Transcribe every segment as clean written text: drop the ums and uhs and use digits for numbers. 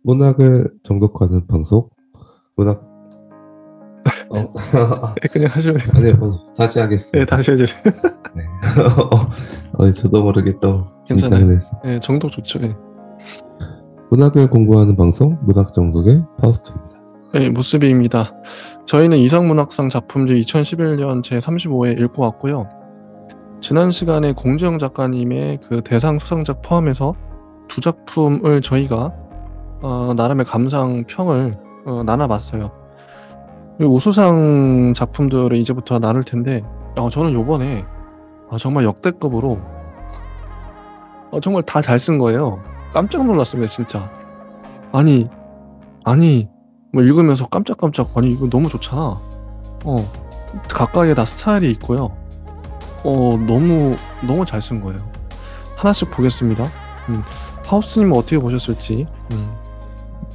문학을 정독하는 방송, 문학, 어, 네, 그냥 하시면 아니요, 다시 네, 하겠습니다. 다시 해주세요. 네. 저도 모르게 또 괜찮아요. 긴장을 했습니다. 네, 정독 좋죠. 네. 문학을 공부하는 방송, 문학 정독의 파우스트입니다. 네, 무스비입니다. 저희는 이상문학상 작품들 2011년 제35회 읽고 왔고요. 지난 시간에 공지영 작가님의 그 대상 수상작 포함해서 두 작품을 저희가 나름의 감상 평을 나눠봤어요. 그리고 우수상 작품들을 이제부터 나눌 텐데 저는 요번에 정말 역대급으로 정말 다 잘 쓴 거예요. 깜짝 놀랐습니다, 진짜. 아니, 아니, 뭐 읽으면서 깜짝깜짝, 아니, 이거 너무 좋잖아. 각각의 다 스타일이 있고요. 너무 잘 쓴 거예요. 하나씩 보겠습니다. 하우스님은 어떻게 보셨을지,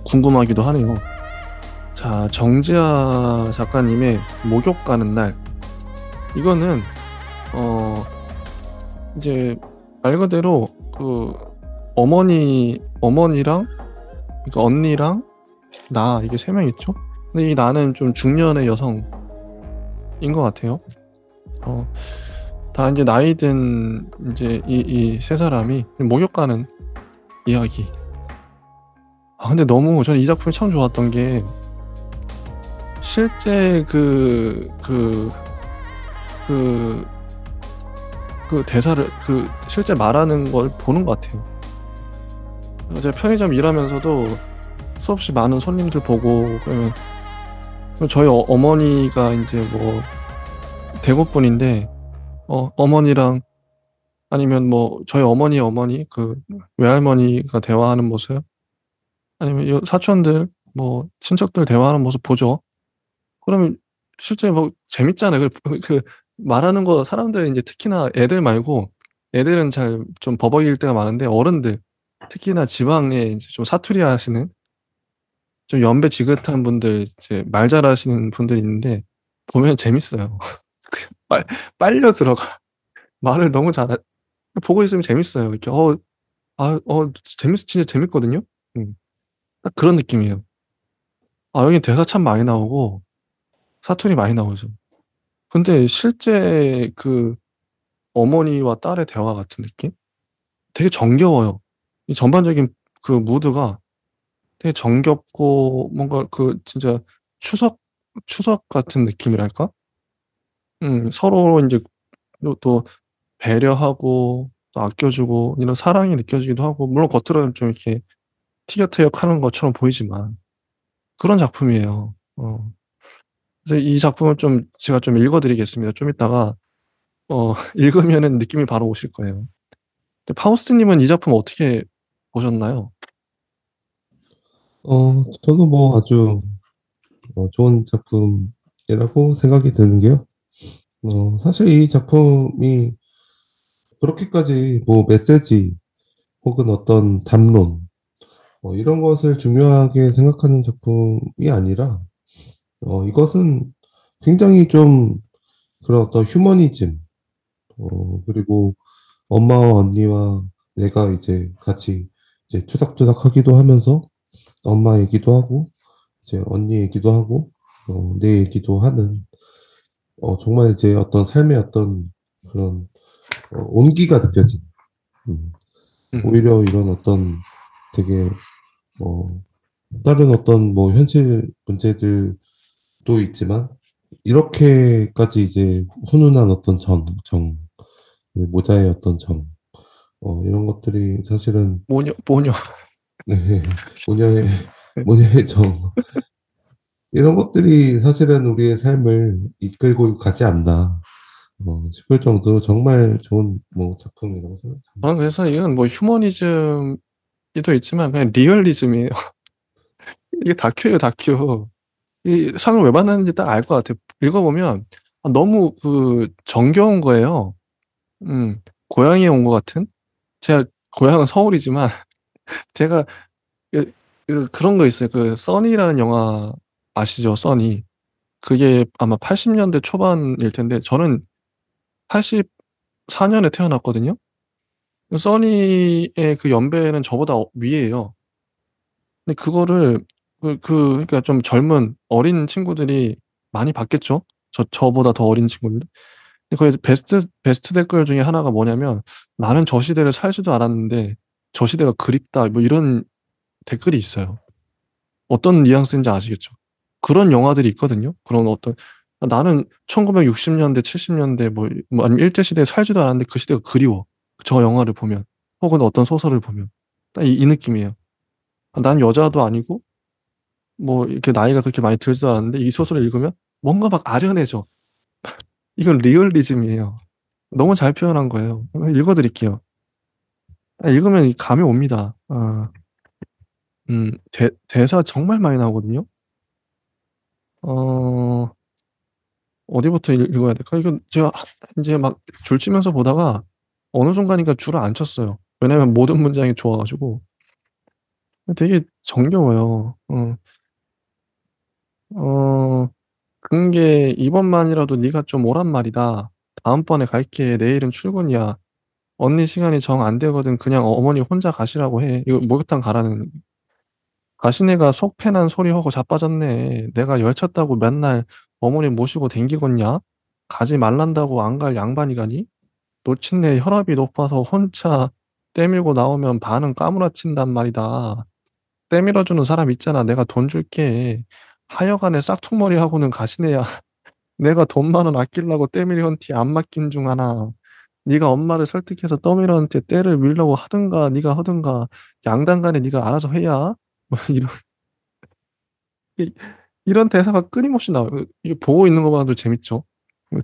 궁금하기도 하네요. 자, 정지아 작가님의 목욕 가는 날. 이거는, 이제, 말 그대로, 어머니랑, 그러니까 언니랑, 이게 세 명 있죠? 근데 이 나는 좀 중년의 여성인 것 같아요. 다 이제 나이 든 이제 이 세 사람이 목욕 가는 이야기. 근데 너무 저는 이 작품이 참 좋았던 게 실제 그 대사를 실제 말하는 걸 보는 것 같아요. 제가 편의점 일하면서도 수없이 많은 손님들 보고 그러면 저희 어머니가 이제 뭐 대구분인데 어머니랑 아니면 뭐 저희 어머니 그 외할머니가 대화하는 모습 아니면 이 사촌들 뭐 친척들 대화하는 모습 보죠. 그러면 실제 뭐 재밌잖아요. 그 말하는 거 사람들 이제 특히나 애들 말고 애들은 잘 좀 버벅일 때가 많은데 어른들 특히나 지방에 이제 좀 사투리 하시는 좀 연배 지긋한 분들 이제 말 잘하시는 분들이 있는데 보면 재밌어요. 그냥 빨려 들어가. 말을 너무 잘하 보고 있으면 재밌어요. 이렇게 진짜 재밌거든요. 딱 그런 느낌이에요. 여기 대사 참 많이 나오고 사투리 많이 나오죠. 근데 실제 그 어머니와 딸의 대화 같은 느낌? 되게 정겨워요. 이 전반적인 그 무드가 되게 정겹고 뭔가 그 진짜 추석 같은 느낌이랄까? 서로 이제 또 배려하고 또 아껴주고 이런 사랑이 느껴지기도 하고 물론 겉으로는 좀 이렇게 티격태격하는 것처럼 보이지만 그런 작품이에요. 그래서 이 작품을 좀 제가 좀 읽어드리겠습니다. 좀 이따가 읽으면은 느낌이 바로 오실 거예요. 근데 파우스님은 이 작품 어떻게 보셨나요? 저도 뭐 아주 좋은 작품이라고 생각이 드는 게요. 사실 이 작품이 그렇게까지 뭐 메시지 혹은 어떤 담론 이런 것을 중요하게 생각하는 작품이 아니라 이것은 굉장히 좀 그런 어떤 휴머니즘 그리고 엄마와 언니와 내가 이제 같이 이제 투닥투닥 하기도 하면서 엄마 얘기도 하고 이제 언니 얘기도 하고 내 얘기도 하는 정말 이제 어떤 삶의 어떤 그런 온기가 느껴진 음, 음, 오히려 이런 어떤 되게 어, 다른 어떤 뭐 현실 문제들도 있지만 이렇게까지 이제 훈훈한 어떤 모자의 어떤 이런 것들이 사실은 모녀. 네, 모녀의 모녀의 정 이런 것들이 사실은 우리의 삶을 이끌고 가지 않나 싶을 정도로 정말 좋은 뭐 작품이라고 생각합니다. 저는 그래서 이건 뭐 휴머니즘도 있지만 그냥 리얼리즘이에요. 이게 다큐예요, 다큐. 이 상을 왜 받았는지 딱 알 것 같아요. 읽어보면 너무 정겨운 거예요. 고향에 온 것 같은? 제가 고향은 서울이지만 제가 그런 거 있어요. 써니라는 영화 아시죠? 써니. 그게 아마 80년대 초반일 텐데 저는 84년에 태어났거든요. 써니의 그 연배는 저보다 위에요. 근데 그거를 그러니까 좀 젊은 어린 친구들이 많이 봤겠죠? 저보다 더 어린 친구들. 근데 거기 베스트 댓글 중에 하나가 뭐냐면 나는 저 시대를 살지도 않았는데 저 시대가 그립다. 뭐 이런 댓글이 있어요. 어떤 뉘앙스인지 아시겠죠? 그런 영화들이 있거든요. 그런 어떤 나는 1960년대, 70년대 뭐 아니면 일제시대에 살지도 않았는데 그 시대가 그리워. 저 영화를 보면 혹은 어떤 소설을 보면 딱 이 느낌이에요. 난 여자도 아니고 뭐 이렇게 나이가 그렇게 많이 들지도 않았는데 이 소설을 읽으면 뭔가 막 아련해져. 이건 리얼리즘이에요. 너무 잘 표현한 거예요. 읽어드릴게요. 읽으면 이 감이 옵니다. 대사 정말 많이 나오거든요. 어, 어디부터 읽어야 될까? 이거 제가 이제 막 줄치면서 보다가 어느 순간인가 줄을 안 쳤어요. 왜냐면 모든 문장이 좋아가지고 되게 정겨워요. 어, 그게 이번만이라도 네가 좀 오란 말이다. 다음번에 갈게. 내일은 출근이야. 언니 시간이 정 안 되거든. 그냥 어머니 혼자 가시라고 해. 이거 목욕탕 가라는. 가시네가 속 패난 소리하고 자빠졌네. 내가 열쳤다고 맨날 어머니 모시고 댕기겠냐? 가지 말란다고 안 갈 양반이 가니? 놓친 내 혈압이 높아서 혼자 때밀고 나오면 반은 까무라친단 말이다. 때밀어주는 사람 있잖아. 내가 돈 줄게. 하여간에 싹퉁머리하고는 가시네야. 내가 돈만 원 아끼려고 때밀이한테 안 맡긴 중 하나. 네가 엄마를 설득해서 떠밀이한테 때를 밀려고 하든가 네가 하든가 양단간에 네가 알아서 해야. 뭐 이- 이런 대사가 끊임없이 나와요. 이게 보고 있는 것만도 재밌죠.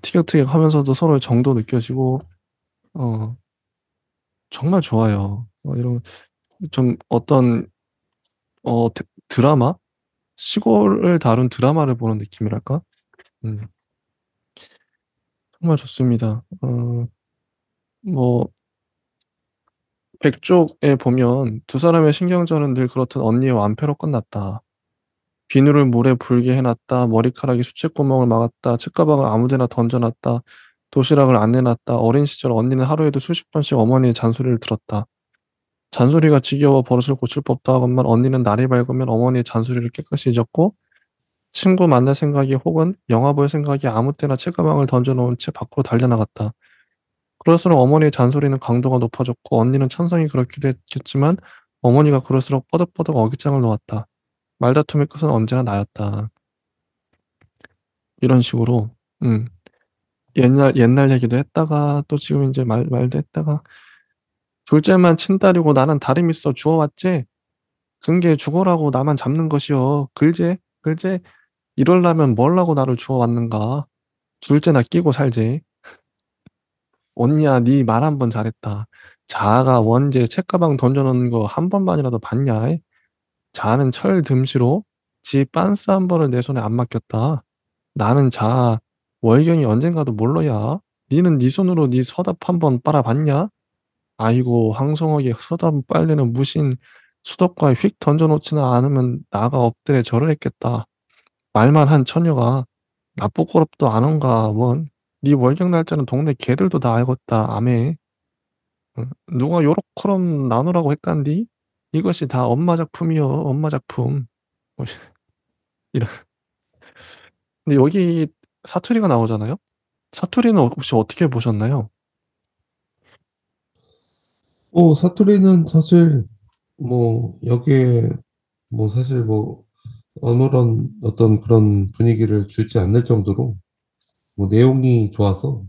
티격태격 하면서도 서로의 정도 느껴지고 어 정말 좋아요. 이런 좀 어떤 드라마 시골을 다룬 드라마를 보는 느낌이랄까? 음, 정말 좋습니다. 뭐 백족에 보면 두 사람의 신경전은 늘 그렇듯 언니의 완패로 끝났다. 비누를 물에 불게 해놨다. 머리카락이 수채구멍을 막았다. 책가방을 아무데나 던져놨다. 도시락을 안 내놨다. 어린 시절 언니는 하루에도 수십 번씩 어머니의 잔소리를 들었다. 잔소리가 지겨워 버릇을 고칠 법도 하건만 언니는 날이 밝으면 어머니의 잔소리를 깨끗이 잊었고 친구 만날 생각이 혹은 영화 볼 생각이 아무 때나 책가방을 던져놓은 채 밖으로 달려나갔다. 그럴수록 어머니의 잔소리는 강도가 높아졌고 언니는 천성이 그렇기도 했겠지만 어머니가 그럴수록 뻐덕뻐덕 어깃장을 놓았다. 말다툼의 끝은 언제나 나였다. 이런 식으로 음, 옛날 얘기도 했다가 또 지금 이제 말도 했다가 둘째만 친딸이고 나는 다름 있어 주워왔지? 근게 죽어라고 나만 잡는 것이여. 글제 이럴라면 뭘라고 나를 주워왔는가? 둘째나 끼고 살지. 언니야 네 말 한 번 잘했다. 자아가 원재 책가방 던져놓는 거 한 번만이라도 봤냐? 자아는 철 듬시로 지 빤스 한 번을 내 손에 안 맡겼다. 나는 자아 월경이 언젠가도 몰라야. 니는 네 손으로 네 서답 한 번 빨아봤냐? 아이고 황송하게 서답 빨래는 무신 수덕과에 휙 던져놓지나 않으면 나가 엎드려 절을 했겠다. 말만 한 처녀가 나쁘고럽도 안 한가 원. 네 월경 날짜는 동네 개들도 다 알겄다. 아메. 응. 누가 요렇게럼 나누라고 했간디? 이것이 다 엄마 작품이여. 엄마 작품. 뭐 이런. 근데 여기 사투리가 나오잖아요. 사투리는 혹시 어떻게 보셨나요? 사투리는 사실 여기에 사실 아무런 어떤 그런 분위기를 주지 않을 정도로 내용이 좋아서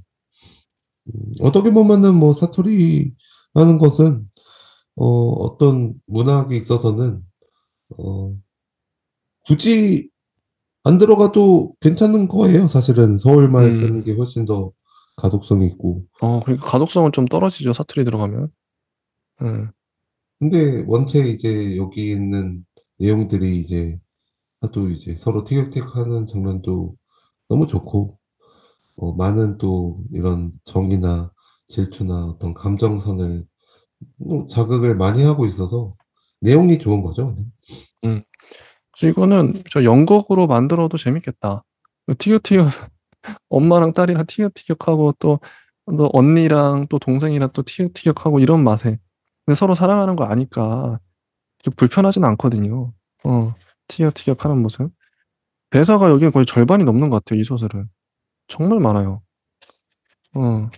어떻게 보면은 사투리 하는 것은 어떤 문학에 있어서는 어, 굳이 안 들어가도 괜찮은 거예요. 사실은 서울말 쓰는 음, 게 훨씬 더 가독성이 있고. 그러니까 가독성은 좀 떨어지죠. 사투리 들어가면. 음, 근데 원체 이제 여기 있는 내용들이 이제 하도 이제 서로 티격태격하는 장면도 너무 좋고 많은 또 이런 정이나 질투나 어떤 감정선을 자극을 많이 하고 있어서 내용이 좋은 거죠. 음. 그래서 이거는 저 연극으로 만들어도 재밌겠다. 티격태격 엄마랑 딸이랑 티격태격하고 또 언니랑 또 동생이랑 또 티격태격하고 이런 맛에. 근데 서로 사랑하는 거 아니까 좀 불편하진 않거든요. 어, 티격태격 하는 모습. 대사가 여기는 거의 절반이 넘는 것 같아요, 이 소설은. 정말 많아요. 어,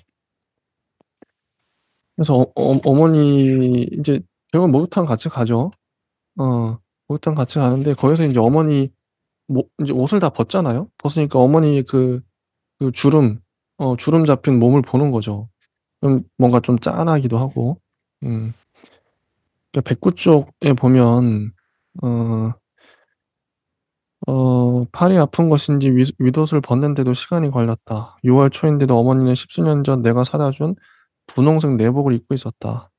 그래서 어머니, 이제, 결국 목욕탕 같이 가죠. 목욕탕 같이 가는데, 거기서 이제 어머니, 이제 옷을 다 벗잖아요? 벗으니까 어머니 그 주름 잡힌 몸을 보는 거죠. 좀 뭔가 좀 짠하기도 하고. 음, 그러니까 백구 쪽에 보면, 어, 팔이 아픈 것인지 윗옷을 벗는데도 시간이 걸렸다. 6월 초인데도 어머니는 십수년 전 내가 사다 준 분홍색 내복을 입고 있었다.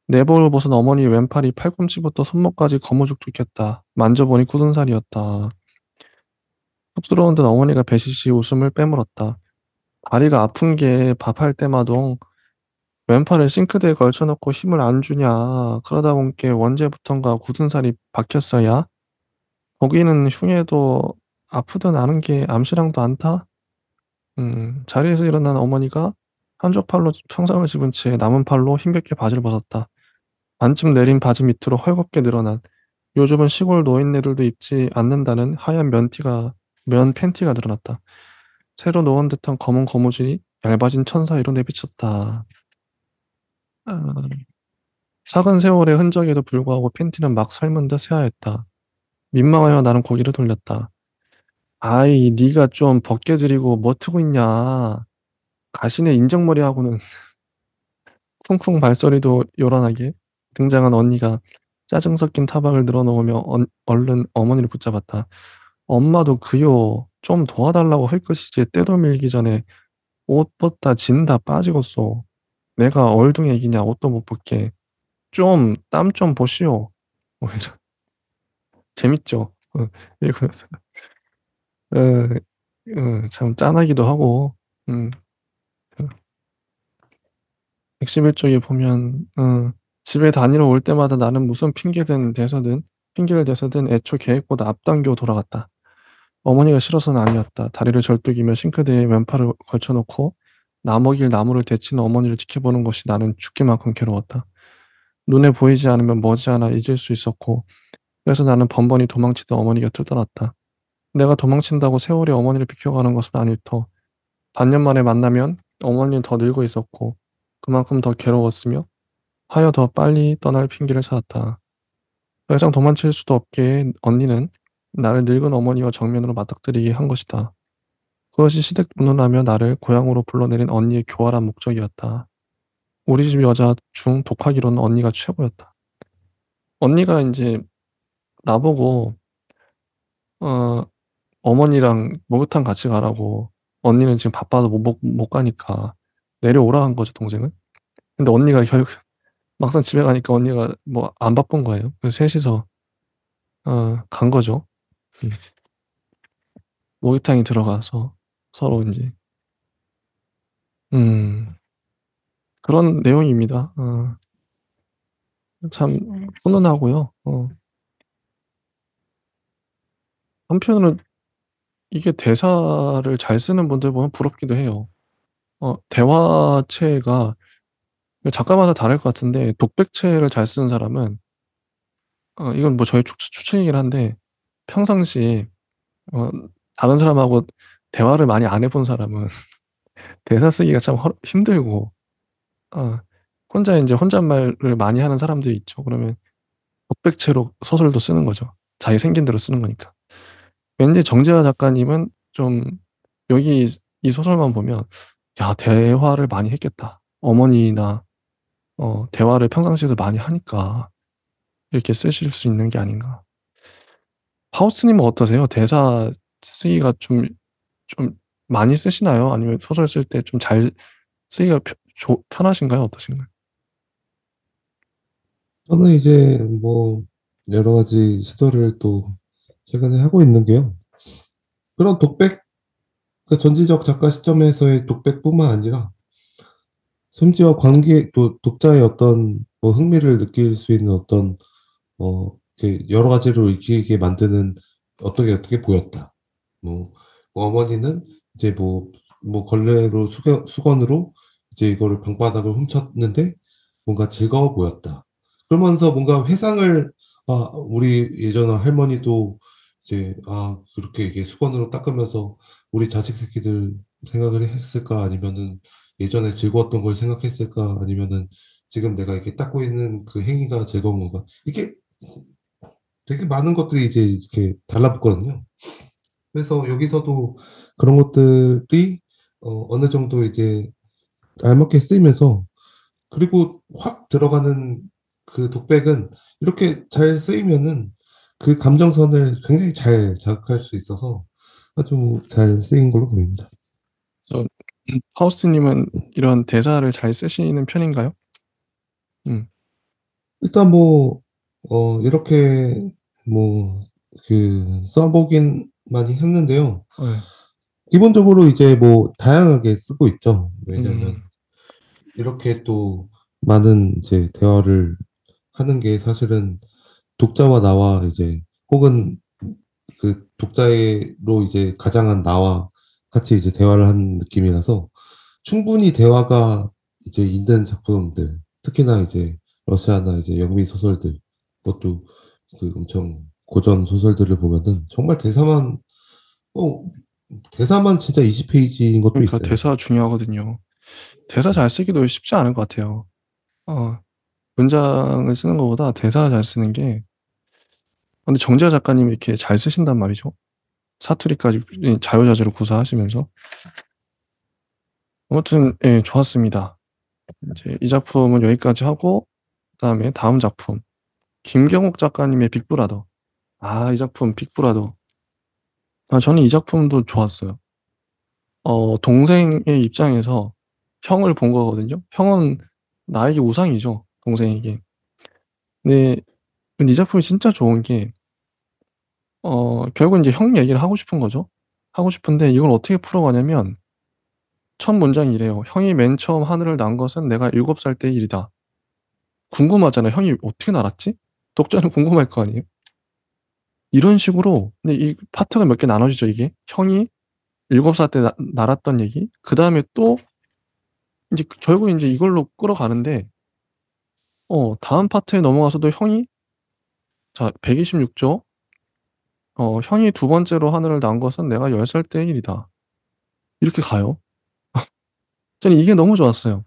내복을 벗은 어머니 왼팔이 팔꿈치부터 손목까지 거무죽죽했다. 만져보니 굳은 살이었다. 쑥스러운 듯 어머니가 배시시 웃음을 빼물었다. 다리가 아픈 게 밥할 때마다 왼팔을 싱크대에 걸쳐놓고 힘을 안 주냐. 그러다 보니까 언제부턴가 굳은 살이 박혔어야. 거기는 흉해도 아프든 아는 게 암시랑도 않다. 자리에서 일어난 어머니가 한쪽 팔로 평상을 집은 채 남은 팔로 힘겹게 바지를 벗었다. 반쯤 내린 바지 밑으로 헐겁게 늘어난 요즘은 시골 노인네들도 입지 않는다는 하얀 면 팬티가 늘어났다. 새로 놓은 듯한 검은 고무줄이 얇아진 천사 위로 내비쳤다. 아, 작은 세월의 흔적에도 불구하고 팬티는 막 삶은 듯 새하였다. 민망하여 나는 고개를 돌렸다. 아이, 네가 좀 벗겨드리고 뭐 트고 있냐. 가시네 인정머리하고는 쿵쿵 발소리도 요란하게 등장한 언니가 짜증 섞인 타박을 늘어놓으며 얼른 어머니를 붙잡았다. 엄마도 그요. 좀 도와달라고 할 것이지 때도 밀기 전에 옷 벗다 진다 빠지겠소. 내가 얼둥애기냐 옷도 못 벗게. 좀 땀 좀 보시오. 재밌죠? 읽으면서. 어, 참 짠하기도 하고. 음, 111쪽에 보면 집에 다니러 올 때마다 나는 무슨 핑계를 대서든 애초 계획보다 앞당겨 돌아갔다. 어머니가 싫어서는 아니었다. 다리를 절뚝이며 싱크대에 왼팔을 걸쳐놓고 나먹일 나무를 데치는 어머니를 지켜보는 것이 나는 죽기만큼 괴로웠다. 눈에 보이지 않으면 머지않아 잊을 수 있었고 그래서 나는 번번이 도망치다 어머니 곁을 떠났다. 내가 도망친다고 세월이 어머니를 비켜가는 것은 아닐 터. 반년 만에 만나면 어머니는 더 늙어 있었고 그만큼 더 괴로웠으며 하여 더 빨리 떠날 핑계를 찾았다. 더 이상 도망칠 수도 없게 언니는 나를 늙은 어머니와 정면으로 맞닥뜨리게 한 것이다. 그것이 시댁 문을 나를 고향으로 불러내린 언니의 교활한 목적이었다. 우리 집 여자 중 독하기로는 언니가 최고였다. 언니가 이제 나보고 어, 어머니랑 목욕탕 같이 가라고 언니는 지금 바빠서 못 가니까 내려오라 한 거죠, 동생은. 근데 언니가 결국 막상 집에 가니까 언니가 뭐 안 바쁜 거예요. 그래서 셋이서 간 거죠. 음. 목욕탕에 들어가서 서로 이제 음, 그런 내용입니다. 참 훈훈하고요. 한편으로는 이게 대사를 잘 쓰는 분들 보면 부럽기도 해요. 대화체가 작가마다 다를 것 같은데 독백체를 잘 쓰는 사람은 이건 뭐 저의 추천이긴 한데 평상시에 어, 다른 사람하고 대화를 많이 안 해본 사람은 대사 쓰기가 참 힘들고 어, 혼자 이제 혼잣말을 많이 하는 사람들이 있죠. 그러면 독백체로 소설도 쓰는 거죠. 자기 생긴 대로 쓰는 거니까. 왠지 정재하 작가님은 좀 여기 이 소설만 보면 야, 대화를 많이 했겠다. 어머니나 대화를 평상시에도 많이 하니까 이렇게 쓰실 수 있는 게 아닌가. 하우스님은 어떠세요? 대사 쓰기가 좀 많이 쓰시나요? 아니면 소설 쓸 때 좀 잘 쓰기가 편하신가요? 어떠신가요? 저는 이제 뭐 여러 가지 시도를 또 최근에 하고 있는 게요. 그런 독백, 그 전지적 작가 시점에서의 독백뿐만 아니라 심지어 또 독자의 어떤 뭐 흥미를 느낄 수 있는 어떤 이렇게 여러 가지로 읽히게 만드는 어떻게 보였다. 뭐 어머니는 이제 뭐 걸레로 수건으로 이제 이거를 방바닥을 훔쳤는데 뭔가 즐거워 보였다. 그러면서 뭔가 회상을 우리 예전 할머니도 이제, 그렇게 이게 수건으로 닦으면서 우리 자식 새끼들 생각을 했을까? 아니면은 예전에 즐거웠던 걸 생각했을까? 아니면은 지금 내가 이렇게 닦고 있는 그 행위가 즐거운 건가? 이게 되게 많은 것들이 이제 이렇게 달라붙거든요. 그래서 여기서도 그런 것들이 어느 정도 이제 알맞게 쓰이면서, 그리고 확 들어가는 그 독백은 이렇게 잘 쓰이면은 그 감정선을 굉장히 잘 자극할 수 있어서 아주 잘 쓰인 걸로 보입니다. 그래서 파우스트님은 이런 대사를 잘 쓰시는 편인가요? 음, 일단 뭐, 이렇게 뭐, 써보긴 많이 했는데요. 네. 기본적으로 이제 뭐, 다양하게 쓰고 있죠. 왜냐면, 음, 이렇게 또 많은 이제 대화를 하는 게 사실은 독자와 나와 이제, 혹은 그 독자로 이제 가장한 나와 같이 이제 대화를 하는 느낌이라서 충분히 대화가 이제 있는 작품들, 특히나 이제 러시아나 이제 영미 소설들, 그것도 그 엄청 고전 소설들을 보면은 정말 어, 대사만 진짜 20페이지인 것도 그러니까 있어요. 대사 중요하거든요. 대사 잘 쓰기도 쉽지 않을 것 같아요. 어, 문장을 쓰는 것보다 대사 잘 쓰는 게, 근데 정재하 작가님이 이렇게 잘 쓰신단 말이죠. 사투리까지 자유자재로 구사하시면서. 아무튼, 예, 좋았습니다. 이제 이 작품은 여기까지 하고, 그다음에 다음 작품. 김경옥 작가님의 빅브라더. 이 작품 빅브라더. 저는 이 작품도 좋았어요. 동생의 입장에서 형을 본 거거든요. 형은 나에게 우상이죠. 동생에게. 근데, 근데 이 작품이 진짜 좋은 게, 결국 이제 형 얘기를 하고 싶은 거죠. 하고 싶은데 이걸 어떻게 풀어가냐면, 첫 문장이 이래요. 형이 맨 처음 하늘을 난 것은 내가 7살 때의 일이다. 궁금하잖아. 형이 어떻게 날았지? 독자는 궁금할 거 아니에요? 이런 식으로, 근데 이 파트가 몇 개 나눠지죠, 이게. 형이 7살 때 날았던 얘기. 그 다음에 또, 이제 결국 이제 이걸로 끌어가는데, 다음 파트에 넘어가서도 형이, 자, 126조. 형이 두 번째로 하늘을 난 것은 내가 10살 때의 일이다. 이렇게 가요. 저는 이게 너무 좋았어요.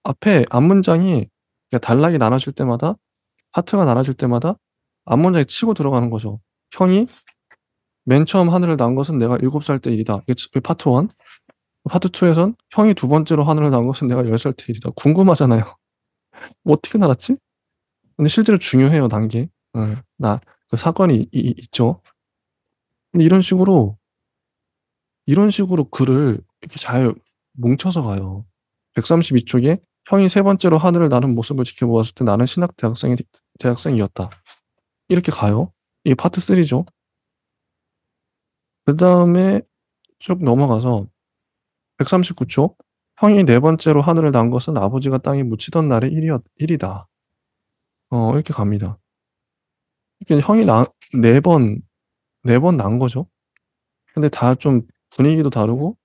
앞에 앞문장이 그러니까 단락이 나눠질 때마다, 파트가 나눠질 때마다 앞문장이 치고 들어가는 거죠. 형이 맨 처음 하늘을 난 것은 내가 7살 때 일이다. 이게 파트 1. 파트 2에선 형이 두 번째로 하늘을 난 것은 내가 10살 때 일이다. 궁금하잖아요. 뭐 어떻게 날았지? 근데 실제로 중요해요, 단계. 그 사건이 있죠. 근데 이런 식으로 글을 이렇게 잘 뭉쳐서 가요. 132쪽에 형이 세 번째로 하늘을 나는 모습을 지켜보았을 때 나는 신학 대학생이었다. 이렇게 가요. 이게 파트 3죠. 그 다음에 쭉 넘어가서 139초. 형이 네 번째로 하늘을 난 것은 아버지가 땅에 묻히던 날의 일이다. 이렇게 갑니다. 이렇게 형이 네 번, 네 번 난 거죠. 근데 다 좀 분위기도 다르고,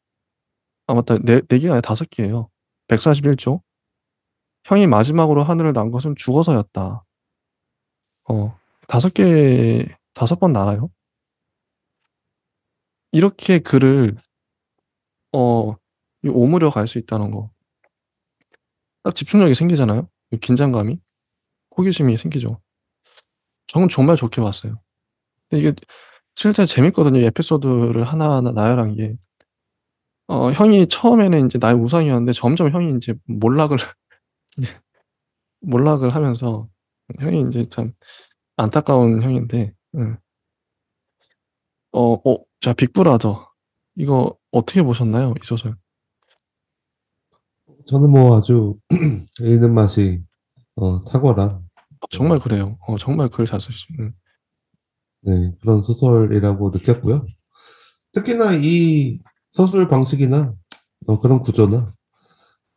맞다. 네 개가 아니라 5개예요. 141조. 형이 마지막으로 하늘을 난 것은 죽어서였다. 어, 5개, 5번 날아요. 이렇게 글을, 어, 오므려 갈 수 있다는 거. 딱 집중력이 생기잖아요. 이 긴장감이, 호기심이 생기죠. 저는 정말 좋게 봤어요. 근데 이게 실제 재밌거든요. 이 에피소드를 하나하나 나열한 게. 형이 처음에는 이제 나의 우상이었는데 점점 형이 이제 몰락을 하면서 형이 이제 참 안타까운 형인데, 응. 자, 빅브라더. 이거 어떻게 보셨나요? 이 소설. 저는 뭐 아주 읽는 맛이 탁월한 정말 어, 그래요. 정말 글 잘 쓰시. 네, 그런 소설이라고 느꼈고요. 특히나 이 서술 방식이나 그런 구조나,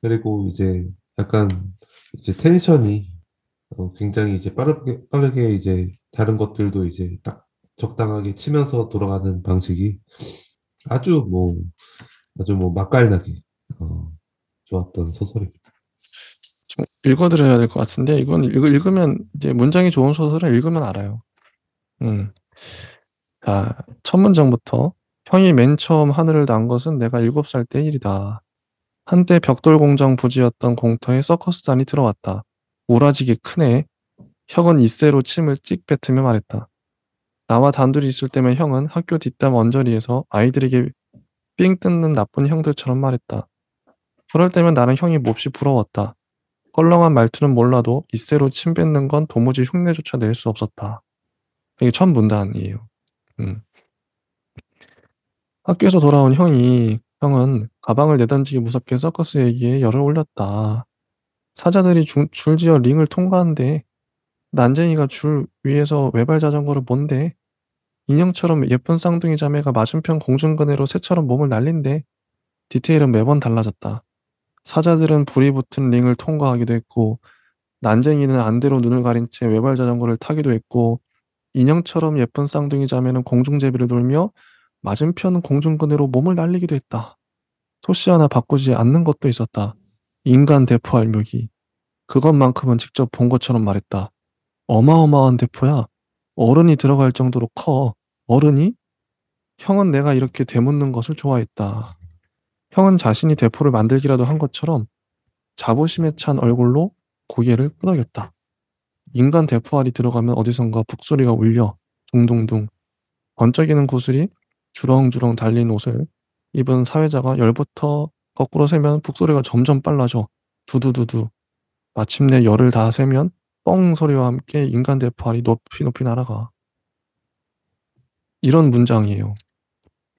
그리고 이제 약간 이제 텐션이 굉장히 이제 빠르게 이제 다른 것들도 이제 딱 적당하게 치면서 돌아가는 방식이 아주 뭐 아주 뭐 맛깔나게 어, 좋았던 소설입니다. 읽어드려야 될 것 같은데 이건 읽으면 이제 문장이 좋은 소설을 읽으면 알아요. 음. 자, 첫 문장부터 형이 맨 처음 하늘을 난 것은 내가 7살 때 일이다. 한때 벽돌 공장 부지였던 공터에 서커스단이 들어왔다. 우라지게 크네. 형은 이새로 침을 찍 뱉으며 말했다. 나와 단둘이 있을 때면 형은 학교 뒷담 언저리에서 아이들에게 삥 뜯는 나쁜 형들처럼 말했다. 그럴 때면 나는 형이 몹시 부러웠다. 껄렁한 말투는 몰라도 이새로 침 뱉는 건 도무지 흉내조차 낼 수 없었다. 이게 첫 문단이에요. 음. 학교에서 돌아온 형은 가방을 내던지기 무섭게 서커스 얘기에 열을 올렸다. 사자들이 줄지어 링을 통과한대. 난쟁이가 줄 위에서 외발 자전거를 뭔데? 인형처럼 예쁜 쌍둥이 자매가 맞은편 공중근해로 새처럼 몸을 날린대. 디테일은 매번 달라졌다. 사자들은 불이 붙은 링을 통과하기도 했고, 난쟁이는 안대로 눈을 가린 채 외발 자전거를 타기도 했고, 인형처럼 예쁜 쌍둥이 자매는 공중제비를 돌며 맞은편 공중근해로 몸을 날리기도 했다. 토시 하나 바꾸지 않는 것도 있었다. 인간 대포 알묘기. 그것만큼은 직접 본 것처럼 말했다. 어마어마한 대포야. 어른이 들어갈 정도로 커. 어른이? 형은 내가 이렇게 되묻는 것을 좋아했다. 형은 자신이 대포를 만들기라도 한 것처럼 자부심에 찬 얼굴로 고개를 끄덕였다. 인간 대포알이 들어가면 어디선가 북소리가 울려 둥둥둥 번쩍이는 구슬이 주렁주렁 달린 옷을 입은 사회자가 열부터 거꾸로 세면 북소리가 점점 빨라져 두두두두 마침내 열을 다 세면 뻥 소리와 함께 인간 대포알이 높이 높이 날아가. 이런 문장이에요.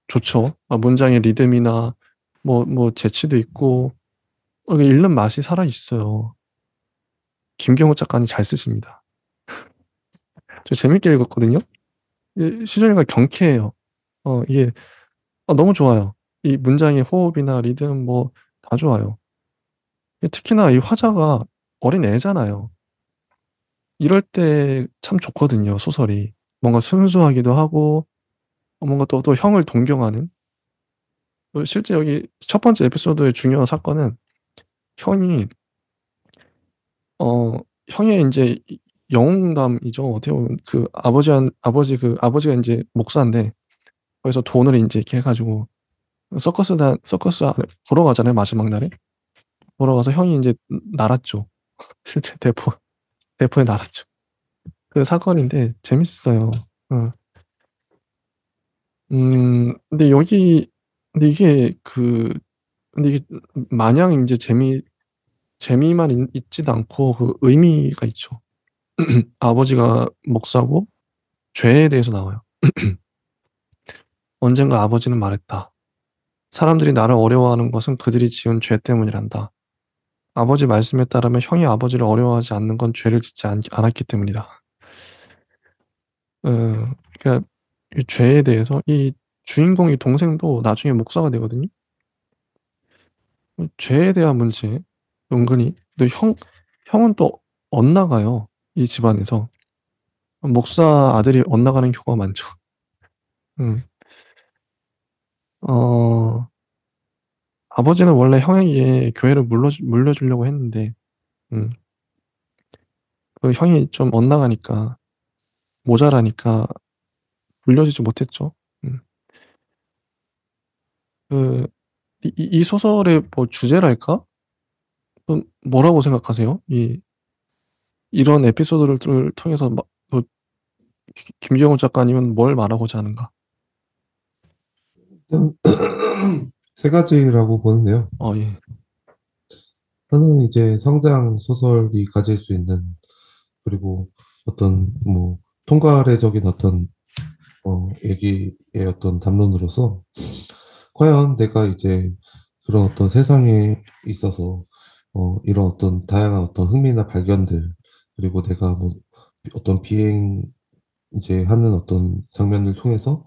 좋죠. 문장의 리듬이나 뭐 재치도 있고 이게 읽는 맛이 살아 있어요. 김경호 작가님 잘 쓰십니다. 저 재밌게 읽었거든요. 시전이가 경쾌해요. 이게 너무 좋아요. 이 문장의 호흡이나 리듬 뭐 다 좋아요. 특히나 이 화자가 어린 애잖아요. 이럴 때 참 좋거든요, 소설이. 뭔가 순수하기도 하고 뭔가 또 형을 동경하는. 실제 여기 첫 번째 에피소드의 중요한 사건은 형이 어 형의 이제 영웅담이죠. 어떻게 보면 아버지가 이제 목사인데 거기서 돈을 이제 이렇게 해가지고 서커스 보러 가잖아요. 마지막 날에 보러 가서 형이 이제 날았죠. 실제 대포에 날았죠. 그 사건인데 재밌어요. 어. 근데 근데 근데 이게 마냥 이제 재미만 있지도 않고 그 의미가 있죠. 아버지가 목사고 죄에 대해서 나와요. 언젠가 아버지는 말했다. 사람들이 나를 어려워하는 것은 그들이 지은 죄 때문이란다. 아버지 말씀에 따르면 형이 아버지를 어려워하지 않는 건 죄를 짓지 않았기 때문이다. 어, 그러니까 이 죄에 대해서 이 주인공의 동생도 나중에 목사가 되거든요. 죄에 대한 문제 은근히 근데 형은 또 엇나가요. 이 집안에서 목사 아들이 엇나가는 경우가 많죠. 음. 어, 아버지는 원래 형에게 교회를 물려주려고 했는데 음, 그 형이 좀 엇나가니까 모자라니까 물려주지 못했죠. 음. 그, 이 소설의 뭐 주제랄까? 뭐라고 생각하세요? 이런 에피소드를 통해서 또 김경호 작가님은 뭘 말하고자 하는가? 일단 세 가지라고 보는데요. 예. 하나는 이제 성장 소설이 가질 수 있는 그리고 어떤 뭐 통괄의적인 어떤 얘기의 어떤 담론으로서 과연 내가 이제 그런 어떤 세상에 있어서 이런 어떤 다양한 어떤 흥미나 발견들 그리고 내가 뭐 어떤 비행 이제 하는 어떤 장면을 통해서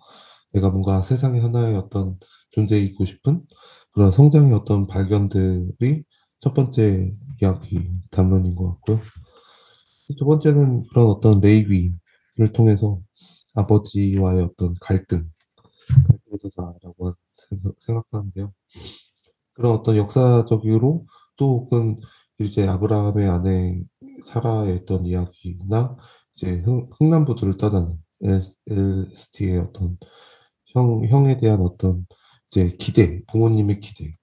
내가 뭔가 세상의 하나의 어떤 존재이고 싶은 그런 성장의 어떤 발견들이 첫 번째 이야기 담론인 것 같고요. 두 번째는 그런 어떤 레이위를 통해서 아버지와의 어떤 갈등의 저자라고 생각하는데요. 그런 어떤 역사적으로 또 혹은 이제 아브라함의 아내 사라의 어떤 이야기나 이제 흥남부두를 떠나는 엘스티의 어떤 형에 대한 어떤 이제 기대, 부모님의 기대,